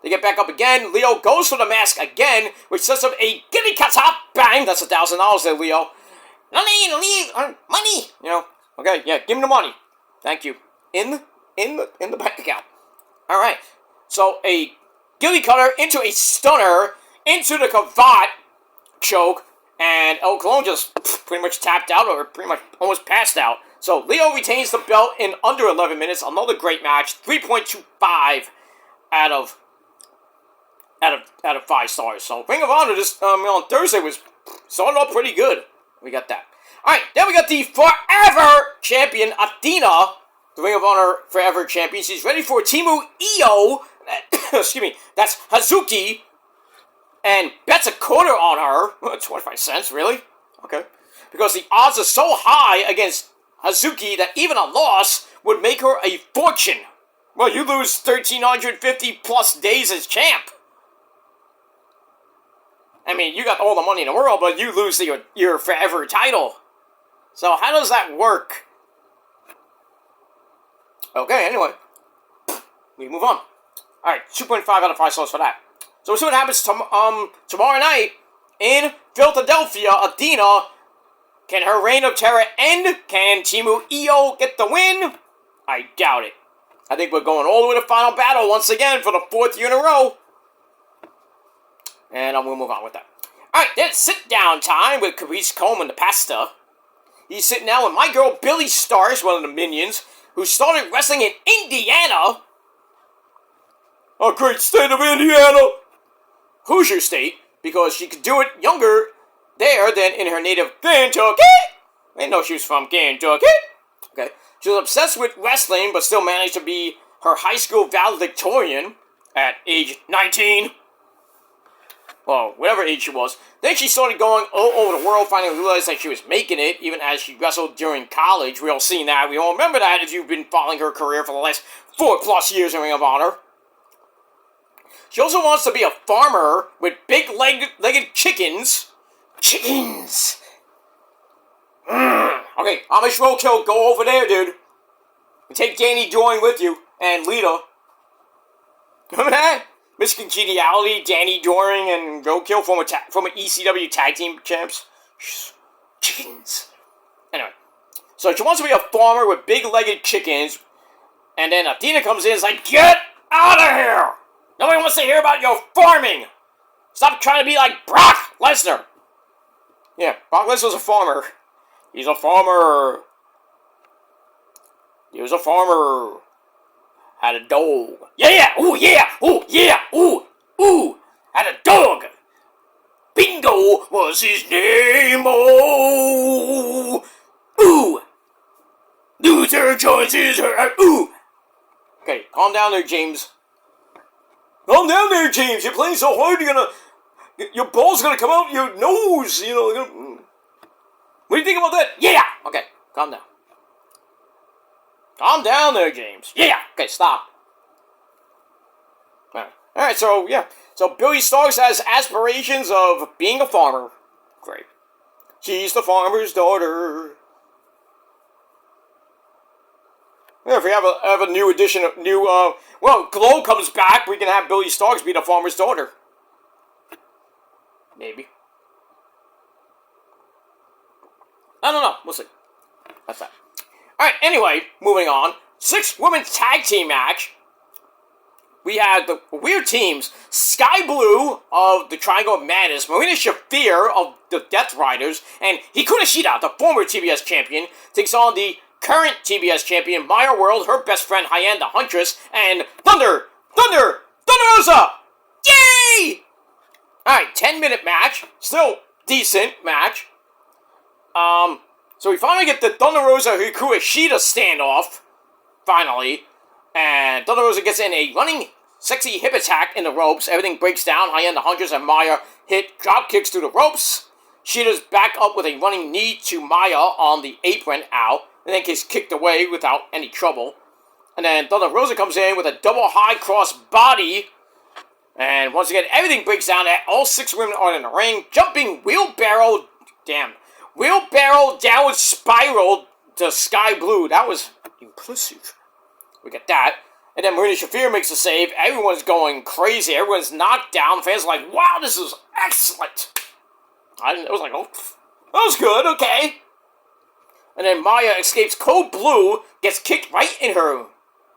They get back up again. Leo goes for the mask again, which sets up a giddy kata. Bang! That's $1,000 there, Leo. Money! Okay, yeah, give him the money. Thank you. In the bank account. Alright. So a gilly cutter into a stunner into the cravat choke, and El Clone just pretty much tapped out or pretty much almost passed out. So Leo retains the belt in under 11 minutes. Another great match. 3.25 out of 5 stars. So Ring of Honor this on Thursday was started off pretty good. We got that. Alright, then we got the Forever Champion, Athena, the Ring of Honor Forever Champion. She's ready for Timu Io. Excuse me, that's Hazuki. And bets a quarter on her. 25 cents, really? Okay. Because the odds are so high against Hazuki that even a loss would make her a fortune. Well, you lose 1,350 plus days as champ. I mean, you got all the money in the world, but you lose your forever title. So how does that work? Okay, anyway. We move on. Alright, 2.5 out of 5 stars for that. So we'll see what happens tomorrow night in Philadelphia. Athena, can her reign of terror end? Can Timu Io get the win? I doubt it. I think we're going all the way to Final Battle once again for the 4th year in a row. And we'll move on with that. Alright, then sit-down time with Carice Coleman, the pasta. He's sitting down with my girl Billy Starks, one of the minions, who started wrestling in Indiana. A great state of Indiana! Hoosier state, because she could do it younger there than in her native Kentucky. I didn't know she was from Kentucky. Okay. She was obsessed with wrestling, but still managed to be her high school valedictorian at age 19. well, whatever age she was. Then she started going all over the world, finally realized that she was making it, even as she wrestled during college. We all seen that. We all remember that if you've been following her career for the last 4+ years in Ring of Honor. She also wants to be a farmer with big-legged chickens. Chickens! Okay, Amish Roadkill, go over there, dude. And take Danny Doring with you, and Lita. Remember that? Miss Congeniality, Danny Doring, and Roadkill, former ECW tag team champs. Chickens. Anyway, so she wants to be a farmer with big-legged chickens, and then Athena comes in and is like, get out of here! Nobody wants to hear about your farming! Stop trying to be like Brock Lesnar! Yeah, Brock Lesnar's a farmer. He's a farmer. He was a farmer. Had a dog. Yeah! Ooh, yeah! Ooh, yeah! Ooh! Ooh! Had a dog! Bingo was his name! Oh! Ooh! Loser choices her! Ooh! Okay, calm down there, James. Calm down there, James. You're playing so hard, your ball's gonna come out your nose, you know. What do you think about that? Yeah! Okay, calm down. Calm down there, James. Yeah! Okay, stop. Alright, so, yeah. So, Billie Starkz has aspirations of being a farmer. Great. She's the farmer's daughter. Yeah, if we have a new edition of Glow comes back, we can have Billie Starkz be the farmer's daughter. Maybe. I don't know. We'll see. That's that. Alright, anyway, moving on. 6-woman tag team match. We had the weird teams. Sky Blue of the Triangle of Madness, Marina Shafir of the Death Riders, and Hikaru Shida, the former TBS champion, takes on the current TBS champion, Maya World, her best friend, Hyann the Huntress, and Thunder Rosa! Yay! Alright, 10-minute match. Still decent match. So we finally get the Thunder Rosa Hikaru Shida standoff. Finally. And Thunder Rosa gets in a running sexy hip attack in the ropes. Everything breaks down. Hyann the Huntress and Maya hit drop kicks through the ropes. Shida's back up with a running knee to Maya on the apron. Ow. And then gets kicked away without any trouble. And then Thunder Rosa comes in with a double high cross body. And once again, everything breaks down. All 6 women are in the ring. Jumping wheelbarrow downward spiral to Sky Blue. That was impressive. We get that. And then Marina Shafir makes a save. Everyone's going crazy. Everyone's knocked down. Fans are like, wow, this is excellent. It was like, oh, that was good, okay. And then Maya escapes Code Blue, gets kicked right in her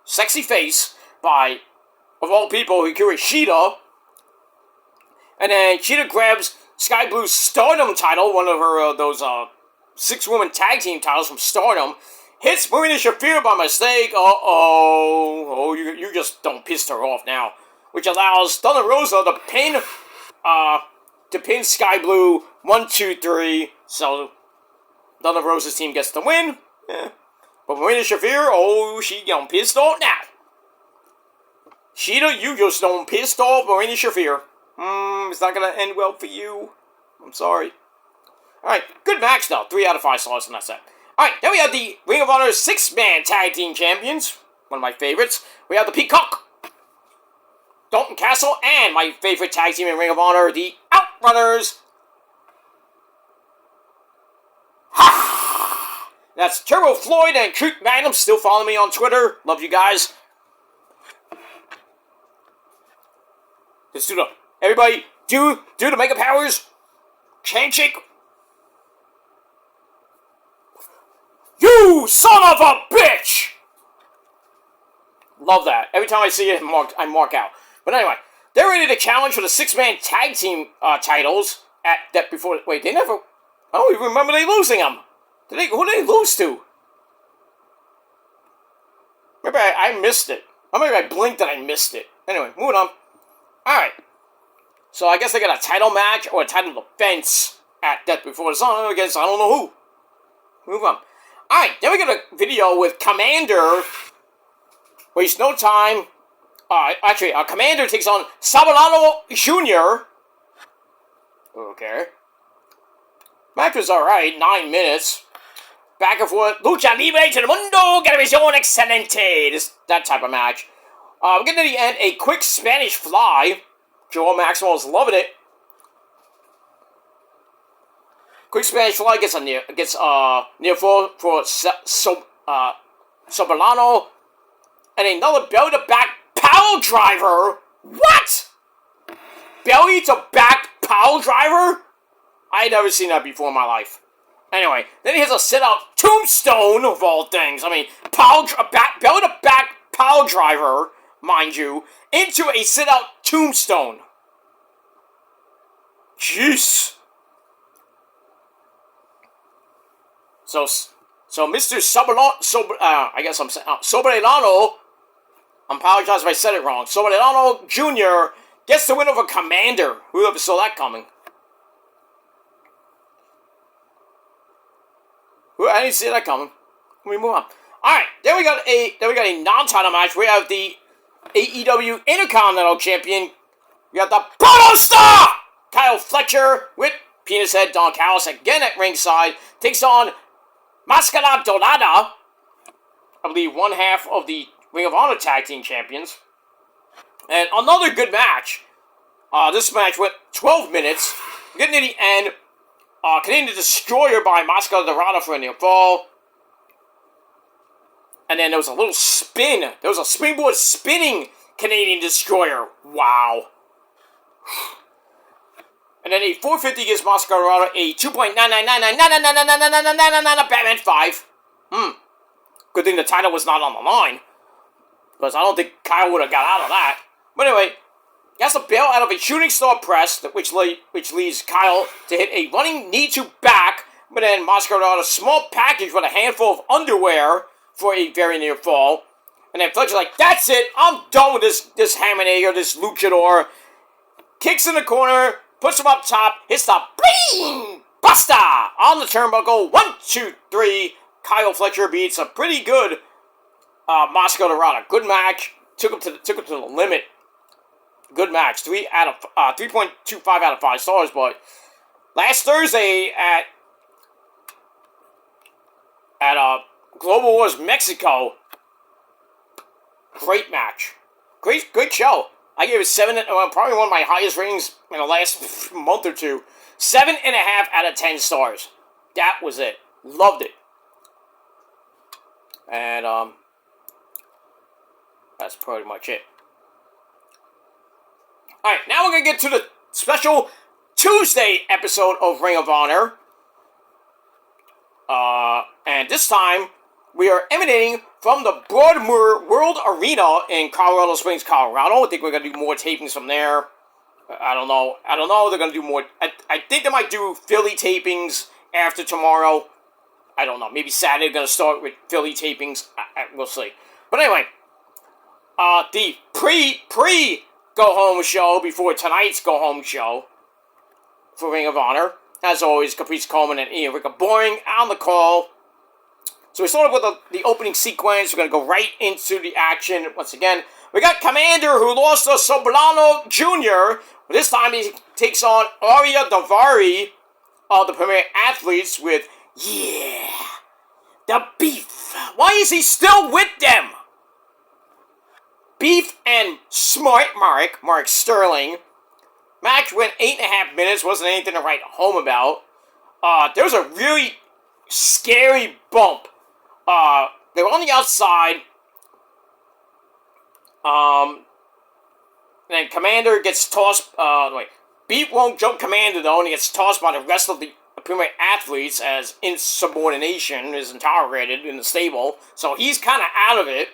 sexy face by, of all people, Hikaru Shida. And then Shida grabs Sky Blue's Stardom title, one of her, those 6-woman tag team titles from Stardom. Hits Marina Shafir by mistake. Oh, you just don't piss her off now. Which allows Thunder Rosa to pin Sky Blue 1, 2, 3. So Thunder Rosa's team gets the win. Yeah. But Marina Shafir, she done pissed off now. Shida, you just done pissed off Marina Shafir. It's not gonna end well for you. I'm sorry. Alright, good match though. 3 out of 5 stars, and that's it. Alright, then we have the Ring of Honor 6-man tag team champions. One of my favorites. We have the Peacock, Dalton Castle, and my favorite tag team in Ring of Honor, the Outrunners. Ha! That's Turbo Floyd and Truth Magnum. Still following me on Twitter. Love you guys. Let's do the... Everybody, do the Mega Powers. Chain shake. You son of a bitch! Love that. Every time I see it, I mark out. But anyway, they're ready to challenge for the 6-man tag team titles at that before. Wait, they never. I don't even remember they losing them. Who did they lose to? Maybe I missed it. Or maybe I blinked and I missed it. Anyway, moving on. Alright. So I guess they got a title match or a title defense at Death Before the Sun against I don't know who. Move on. Alright, then we got a video with Commander. Waste no time. Commander takes on Sabalato Jr. Okay. Match was alright, 9 minutes. Back and forth. Lucha Libre to the Mundo, Televisión Excelente. That type of match. We're getting to the end. A quick Spanish fly. Joel Maxwell is loving it. Quick Spanish fly gets near fall for Soberano. And another belly to back power driver. What? Belly to back power driver? I had never seen that before in my life. Anyway, then he has a sit-out tombstone of all things. I mean, belly to back power driver, mind you, into a sit-out tombstone. Jeez. So Mr. Soberano, I apologize if I said it wrong. Soberano Jr. gets the win over Commander. Who ever saw that coming? I didn't see that coming. Let me move on. Alright, then we got a non-title match. We have the AEW Intercontinental Champion. We got the Proto Star! Kyle Fletcher with Penis Head Don Callis again at ringside. Takes on Mascara Dorada. I believe one half of the Ring of Honor Tag Team Champions. And another good match. This match went 12 minutes. Getting to the end. Canadian Destroyer by Mascara Dorada for a near fall. And then there was a little spin. There was a springboard spinning Canadian Destroyer. Wow. And then a 450 gives Mascara Dorada a 2.999999999 Batman 5. Good thing the title was not on the line. Because I don't think Kyle would have got out of that. But anyway, he has to bail out of a shooting star press, which leads Kyle to hit a running knee to back. But then Mascara Dorada a small package with a handful of underwear for a very near fall. And then Fletcher's like, that's it, I'm done with this Hammernager, this luchador. Kicks in the corner, puts him up top, hits the Bling Buster on the turnbuckle. 1, 2, 3. Kyle Fletcher beats a pretty good Mascara Dorada. Good match. Took him to the limit. Good match. 3.25 out of 5 stars. But last Thursday at Global Wars Mexico, great match. Great show. I gave it 7, probably one of my highest ratings in the last month or two. 7.5 out of 10 stars. That was it. Loved it. And that's pretty much it. Alright, now we're going to get to the special Tuesday episode of Ring of Honor. And this time, we are emanating from the Broadmoor World Arena in Colorado Springs, Colorado. I think we're going to do more tapings from there. I don't know. They're going to do more. I think they might do Philly tapings after tomorrow. I don't know. Maybe Saturday they're going to start with Philly tapings. We'll see. But anyway, the pre-go-home show before tonight's go-home show for Ring of Honor. As always, Caprice Coleman and Ian Ricker Boring on the call. So we started with the opening sequence. We're going to go right into the action once again. We got Commander, who lost to Soberano Jr. This time he takes on Arya Davari of the Premier Athletes with, the Beef. Why is he still with them? Beef and Smart Mark Sterling. Match went 8.5 minutes. Wasn't anything to write home about. There was a really scary bump. They were on the outside. And then Commander gets tossed. Beef won't jump Commander though, and he gets tossed by the rest of the Premier Athletes as insubordination is tolerated in the stable. So he's kind of out of it.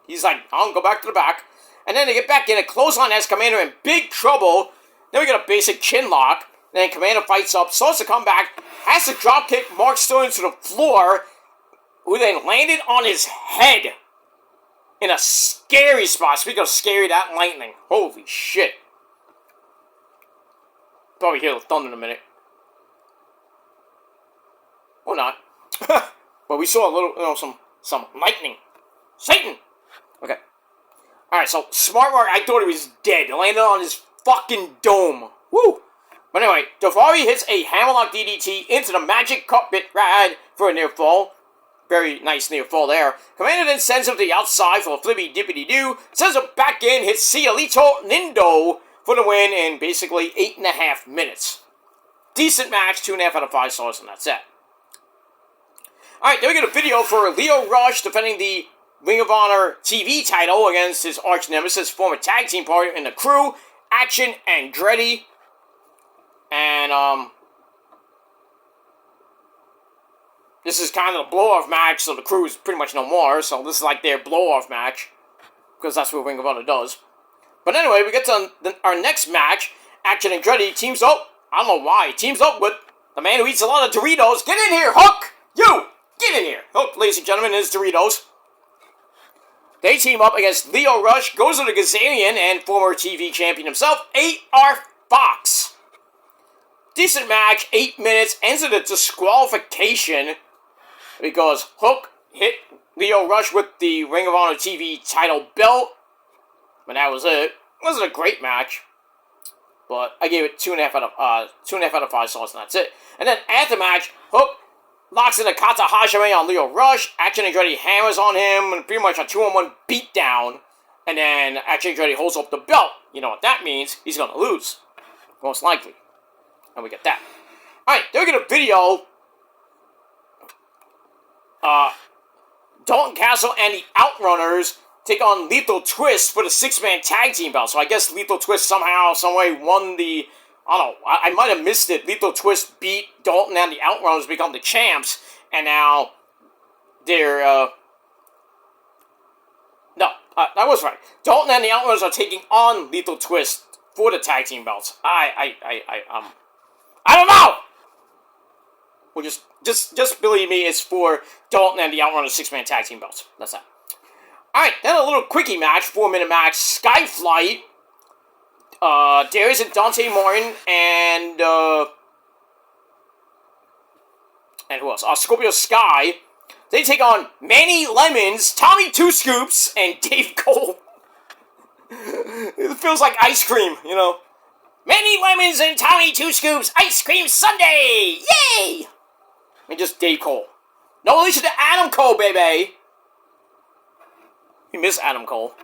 He's like, I'll go back to the back. And then they get back in. A clothesline has Commander in big trouble. Then we get a basic chin lock. And then Commander fights up, starts to come back, has to drop kick Mark Sterling to the floor, who then landed on his head in a scary spot. Speaking of scary, that lightning. Holy shit. Probably hear the thunder in a minute. Or not. But we saw a little, some lightning. Satan! Okay. Alright, so Smart Mark, I thought he was dead. He landed on his fucking dome. Woo! But But anyway, Daivari hits a hammerlock DDT into the magic carpet ride for a near fall. Very nice near fall there. Commander then sends him to the outside for a flippy dippity doo. Sends him back in, hits Cielito Nindo for the win in basically 8.5 minutes. Decent match, 2.5 out of 5 stars, and that's it. Alright, then we get a video for Lio Rush defending the Ring of Honor TV title against his arch nemesis, former tag team partner in the crew, Action Andretti. And, this is kind of the blow-off match, so the crew is pretty much no more, so this is like their blow-off match, because that's what Ring of Honor does. But anyway, we get to our next match. Action Andretti teams up, I don't know why, teams up with the man who eats a lot of Doritos. Get in here, Hook! You! Get in here! Hook, ladies and gentlemen, is Doritos. They team up against Lio Rush, goes to the Gazarian, and former TV champion himself, A.R. Fox. Decent match, 8 minutes, ends in a disqualification because Hook hit Lio Rush with the Ring of Honor TV title belt. But that was it. It wasn't a great match, but I gave it 2.5 out of 5 stars, and that's it. And then after the match, Hook locks in a Kata Hajime on Lio Rush. Action Andretti hammers on him, and pretty much a 2-on-1 beatdown. And then Action Andretti holds up the belt. You know what that means? He's going to lose. Most likely. And we get that. Alright, then we get a video. Dalton Castle and the Outrunners take on Lethal Twist for the 6-man tag team belt. So I guess Lethal Twist somehow, someway won the... I don't know, I might have missed it. Lethal Twist beat Dalton and the Outrunners to become the champs. And now they're... No, I was right. Dalton and the Outrunners are taking on Lethal Twist for the tag team belts. I don't know! Well, just believe me, it's for Dalton and the Outrunners 6-man tag team belts. That's that. Alright, then a little quickie match, 4-minute match. Skyflight. Darius and Dante Martin and who else? Scorpio Sky. They take on Manny Lemons, Tommy Two Scoops, and Dave Cole. It feels like ice cream, you know. Manny Lemons and Tommy Two Scoops, Ice Cream Sunday! Yay! And just Dave Cole. No relation to Adam Cole, baby! You miss Adam Cole.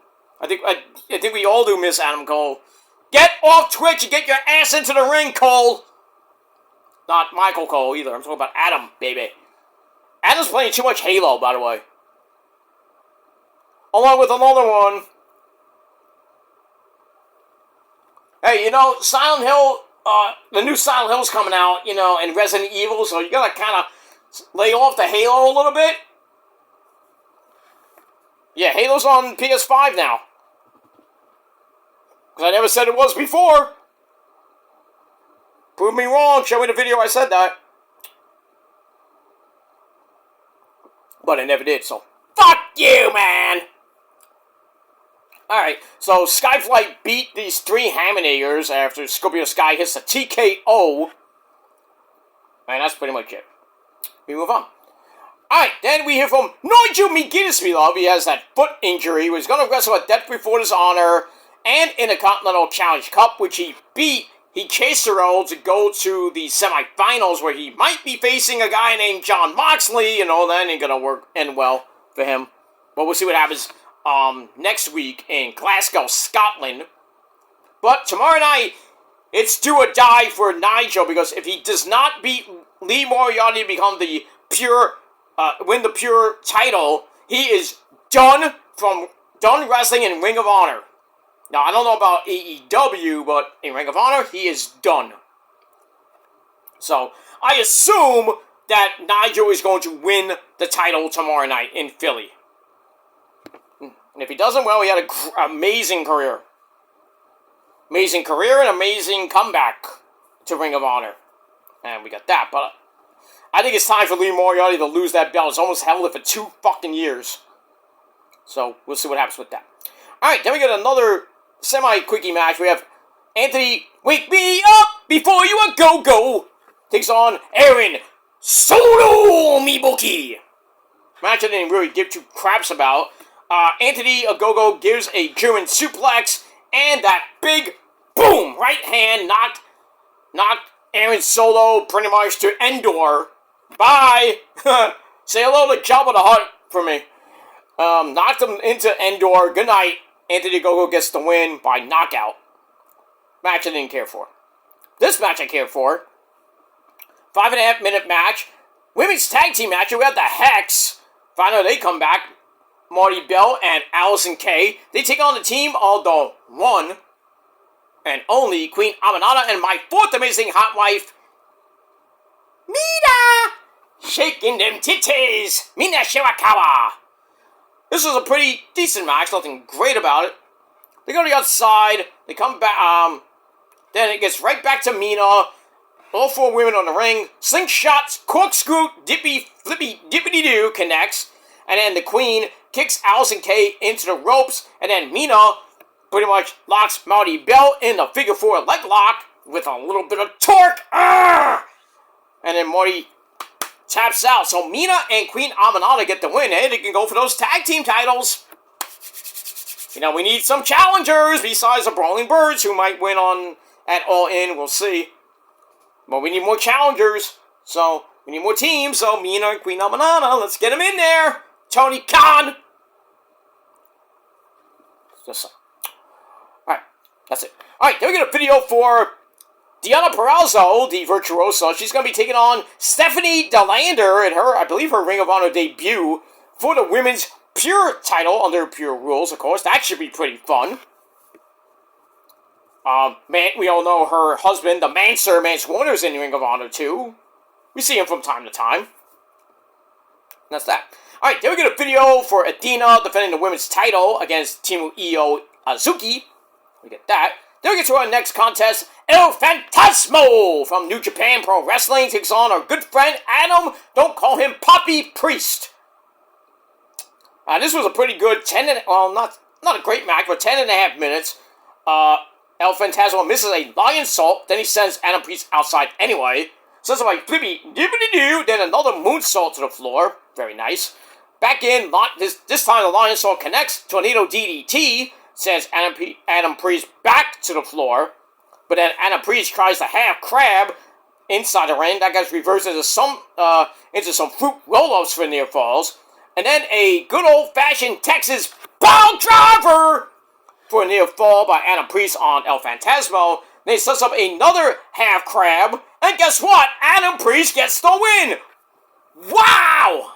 I think we all do miss Adam Cole. Get off Twitch and get your ass into the ring, Cole! Not Michael Cole, either. I'm talking about Adam, baby. Adam's playing too much Halo, by the way. Along with another one. Hey, you know, Silent Hill, the new Silent Hill's coming out, you know, and Resident Evil, so you gotta kind of lay off the Halo a little bit. Yeah, Halo's on PS5 now. Because I never said it was before. Prove me wrong, show me the video I said that. But I never did, so fuck you, man! Alright, so Skyflight beat these 3 Hamanagers after Scorpio Sky hits a TKO. And that's pretty much it. We move on. Alright, then we hear from Nigel McGuinness, we love. He has that foot injury. He was going to wrestle at Death Before Dishonor and in a Continental Challenge Cup, which he beat. He chased the road to go to the semifinals where he might be facing a guy named John Moxley. You know, that ain't going to end well for him. But we'll see what happens next week in Glasgow, Scotland. But tomorrow night, it's do or die for Nigel, because if he does not beat Lee Moriarty to become the win the pure title, he is done wrestling in Ring of Honor. Now, I don't know about AEW, but in Ring of Honor, he is done. So, I assume that Nigel is going to win the title tomorrow night in Philly. And if he doesn't, well, he had an amazing career. Amazing career and amazing comeback to Ring of Honor. And we got that, but I think it's time for Lee Moriarty to lose that belt. It's almost held it for 2 fucking years. So, we'll see what happens with that. Alright, then we got another semi-quickie match. We have Anthony, wake me up before you a go-go, takes on Aaron Solo Miboki. Match I didn't really give 2 craps about. Anthony Ogogo gives a German suplex, and that big boom right hand knocked knocked Aaron Solo pretty much to Endor. Bye! Say hello to Jabba the Hutt for me. Knocked him into Endor. Good night. Anthony Gogo gets the win by knockout. Match I didn't care for. This match I cared for. 5.5 minute match. Women's tag team match. We got the Hex. Finally they come back. Marty Bell and Allison Kay. They take on the team of the one and only Queen Aminata and my fourth amazing hot wife, Mina! Shaking them titties! Mina Shirakawa! This was a pretty decent match, nothing great about it. They go to the outside, they come back, then it gets right back to Mina. All four women on the ring. Slingshots, corkscrew, dippy, flippy, dippity-doo connects. And then the Queen kicks Allison Kay into the ropes. And then Mina pretty much locks Marty Bell in the figure four leg lock with a little bit of torque. Arrgh! And then Marty taps out. So Mina and Queen Aminata get the win. And they can go for those tag team titles. You know, we need some challengers besides the Brawling Birds who might win on at All In. We'll see. But we need more challengers. So we need more teams. So Mina and Queen Aminata, let's get them in there. Tony Khan. Just alright, that's it. Alright, then we get a video for Deonna Purrazzo, the Virtuosa. She's going to be taking on Stephanie DeLander in her, I believe, her Ring of Honor debut for the Women's Pure title under Pure Rules, of course. That should be pretty fun. We all know her husband, the Manser, Mance Warner, is in Ring of Honor, too. We see him from time to time. That's that. Alright, then we get a video for Athena defending the women's title against Timu Io Azuki. We get that. Then we get to our next contest. El Fantasmo from New Japan Pro Wrestling takes on our good friend Adam, don't call him Poppy Priest. This was a pretty good not a great match, but 10.5 minutes. El Fantasmo misses a lion salt, then he sends Adam Priest outside anyway. Sends him like flippy dippity doo, then another moonsault to the floor. Very nice. Back in, this time the lion salt connects. Tornado DDT sends Adam Priest back to the floor. But then Adam Priest tries to half crab inside the ring. That gets reversed into some fruit roll-ups for near falls. And then a good old-fashioned Texas ball driver for a near fall by Adam Priest on El Fantasmo. Then he sets up another half crab. And guess what? Adam Priest gets the win! Wow!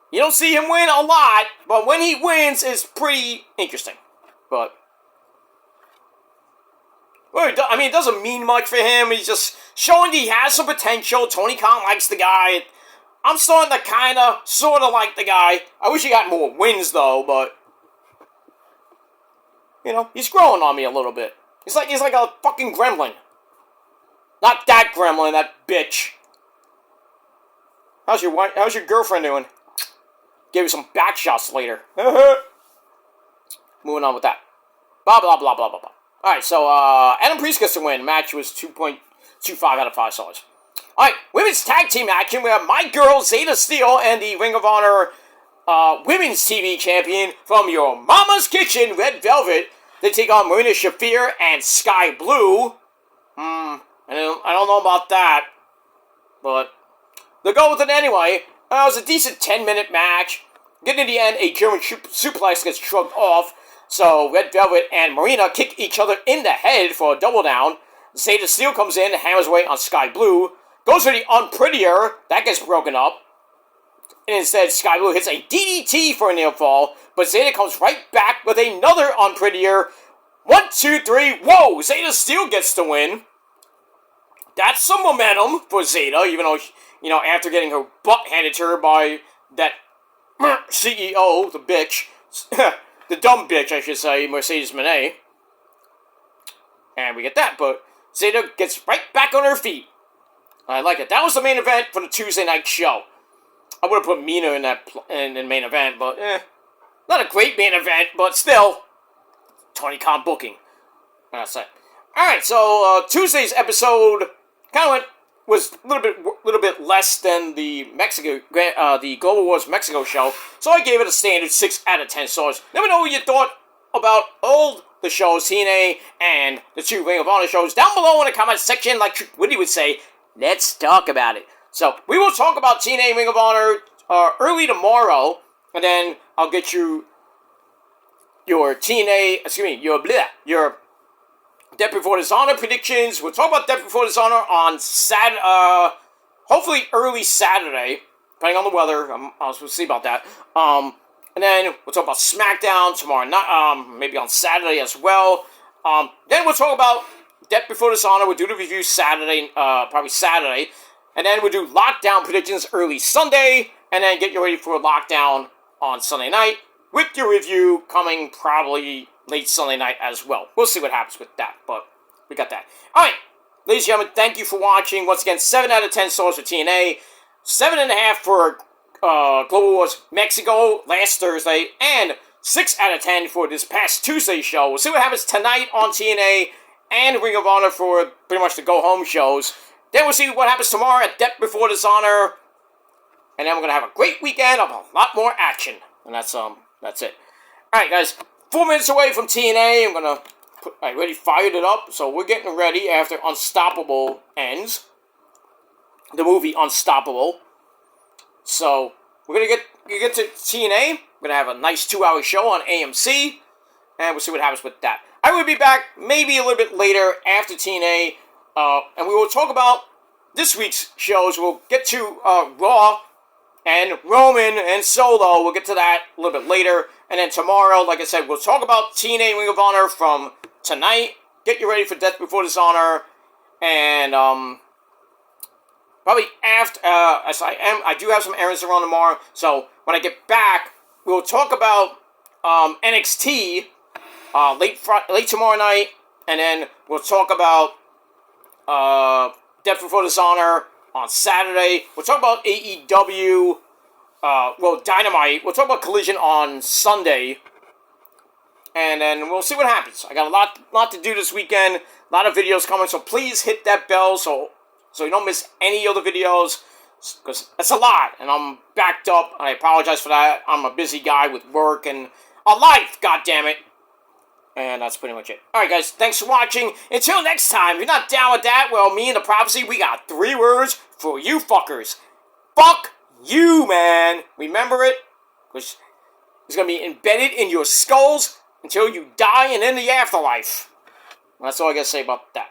You don't see him win a lot, but when he wins, it's pretty interesting. But, well, I mean, it doesn't mean much for him. He's just showing he has some potential. Tony Khan likes the guy. I'm starting to kind of, sort of like the guy. I wish he got more wins, though, but, you know, he's growing on me a little bit. He's like a fucking gremlin. Not that gremlin, that bitch. How's your girlfriend doing? Give you some back shots later. Moving on with that. Blah, blah, blah, blah, blah, blah. Alright, so, Adam Priest gets the win. Match was 2.25 out of 5 stars. Alright, women's tag team action. We have my girl, Zeta Steele, and the Ring of Honor, women's TV champion from your mama's kitchen, Red Velvet. They take on Marina Shafir and Sky Blue. I don't know about that. But they'll go with it anyway. It was a decent 10-minute match. Getting to the end, a German suplex gets shrugged off. So Red Velvet and Marina kick each other in the head for a double down. Zeta Steele comes in and hammers away on Sky Blue. Goes for the Unprettier. That gets broken up. And instead, Sky Blue hits a DDT for a near fall. But Zeta comes right back with another Unprettier. 1, 2, 3. Whoa! Zeta Steele gets the win. That's some momentum for Zeta, even though, you know, after getting her butt handed to her by that CEO, the bitch, the dumb bitch, I should say, Mercedes Moné. And we get that, but Zeta gets right back on her feet. I like it. That was the main event for the Tuesday night show. I would have put Mina in the main event, but not a great main event, but still, Tony Khan booking. That's it. All right, so Tuesday's episode was a little bit less than the Global Wars Mexico show, so I gave it a standard 6 out of 10 stars. Let me know what you thought about old the shows, TNA and the 2 Ring of Honor shows, down below in the comment section. Like Woody would say, let's talk about it. So, we will talk about TNA Ring of Honor early tomorrow, and then I'll get you your your Death Before Dishonor predictions. We'll talk about Death Before Dishonor on hopefully early Saturday, depending on the weather. I'll see about that. And then we'll talk about SmackDown tomorrow night, maybe on Saturday as well. Then we'll talk about Death Before Dishonor. We'll do the review Saturday, probably Saturday. And then we'll do Lockdown predictions early Sunday. And then get you ready for Lockdown on Sunday night, with your review coming probably late Sunday night as well. We'll see what happens with that, but we got that. Alright, ladies and gentlemen, thank you for watching. Once again, 7 out of 10 stars for TNA, 7.5 for Global Wars Mexico last Thursday, and 6 out of 10 for this past Tuesday show. We'll see what happens tonight on TNA and Ring of Honor for pretty much the go-home shows. Then we'll see what happens tomorrow at Death Before Dishonor. And then we're going to have a great weekend of a lot more action. And that's it. Alright, guys. 4 minutes away from TNA. I'm going to I already fired it up. So we're getting ready after Unstoppable ends. The movie Unstoppable. So we're going to get to TNA. We're going to have a nice 2-hour show on AMC. And we'll see what happens with that. I will be back maybe a little bit later after TNA. And we will talk about this week's shows. We'll get to Raw and Roman and Solo. We'll get to that a little bit later. And then tomorrow, like I said, we'll talk about TNA Ring of Honor from tonight. Get you ready for Death Before Dishonor. And probably after, as I do have some errands to run tomorrow. So when I get back, we'll talk about NXT late tomorrow night. And then we'll talk about Death Before Dishonor on Saturday. We'll talk about AEW, Dynamite. We'll talk about Collision on Sunday. And then we'll see what happens. I got a lot to do this weekend. A lot of videos coming, so please hit that bell so you don't miss any of the videos. Because that's a lot, and I'm backed up. I apologize for that. I'm a busy guy with work and a life, goddammit. And that's pretty much it. Alright, guys, thanks for watching. Until next time, if you're not down with that, well, me and the prophecy, we got 3 words for you fuckers. Fuck you, man. Remember it? Because it's going to be embedded in your skulls until you die and in the afterlife. That's all I got to say about that.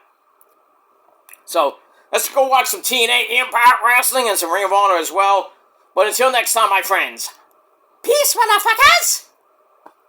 So, let's go watch some TNA Impact Wrestling and some Ring of Honor as well. But until next time, my friends, peace, motherfuckers!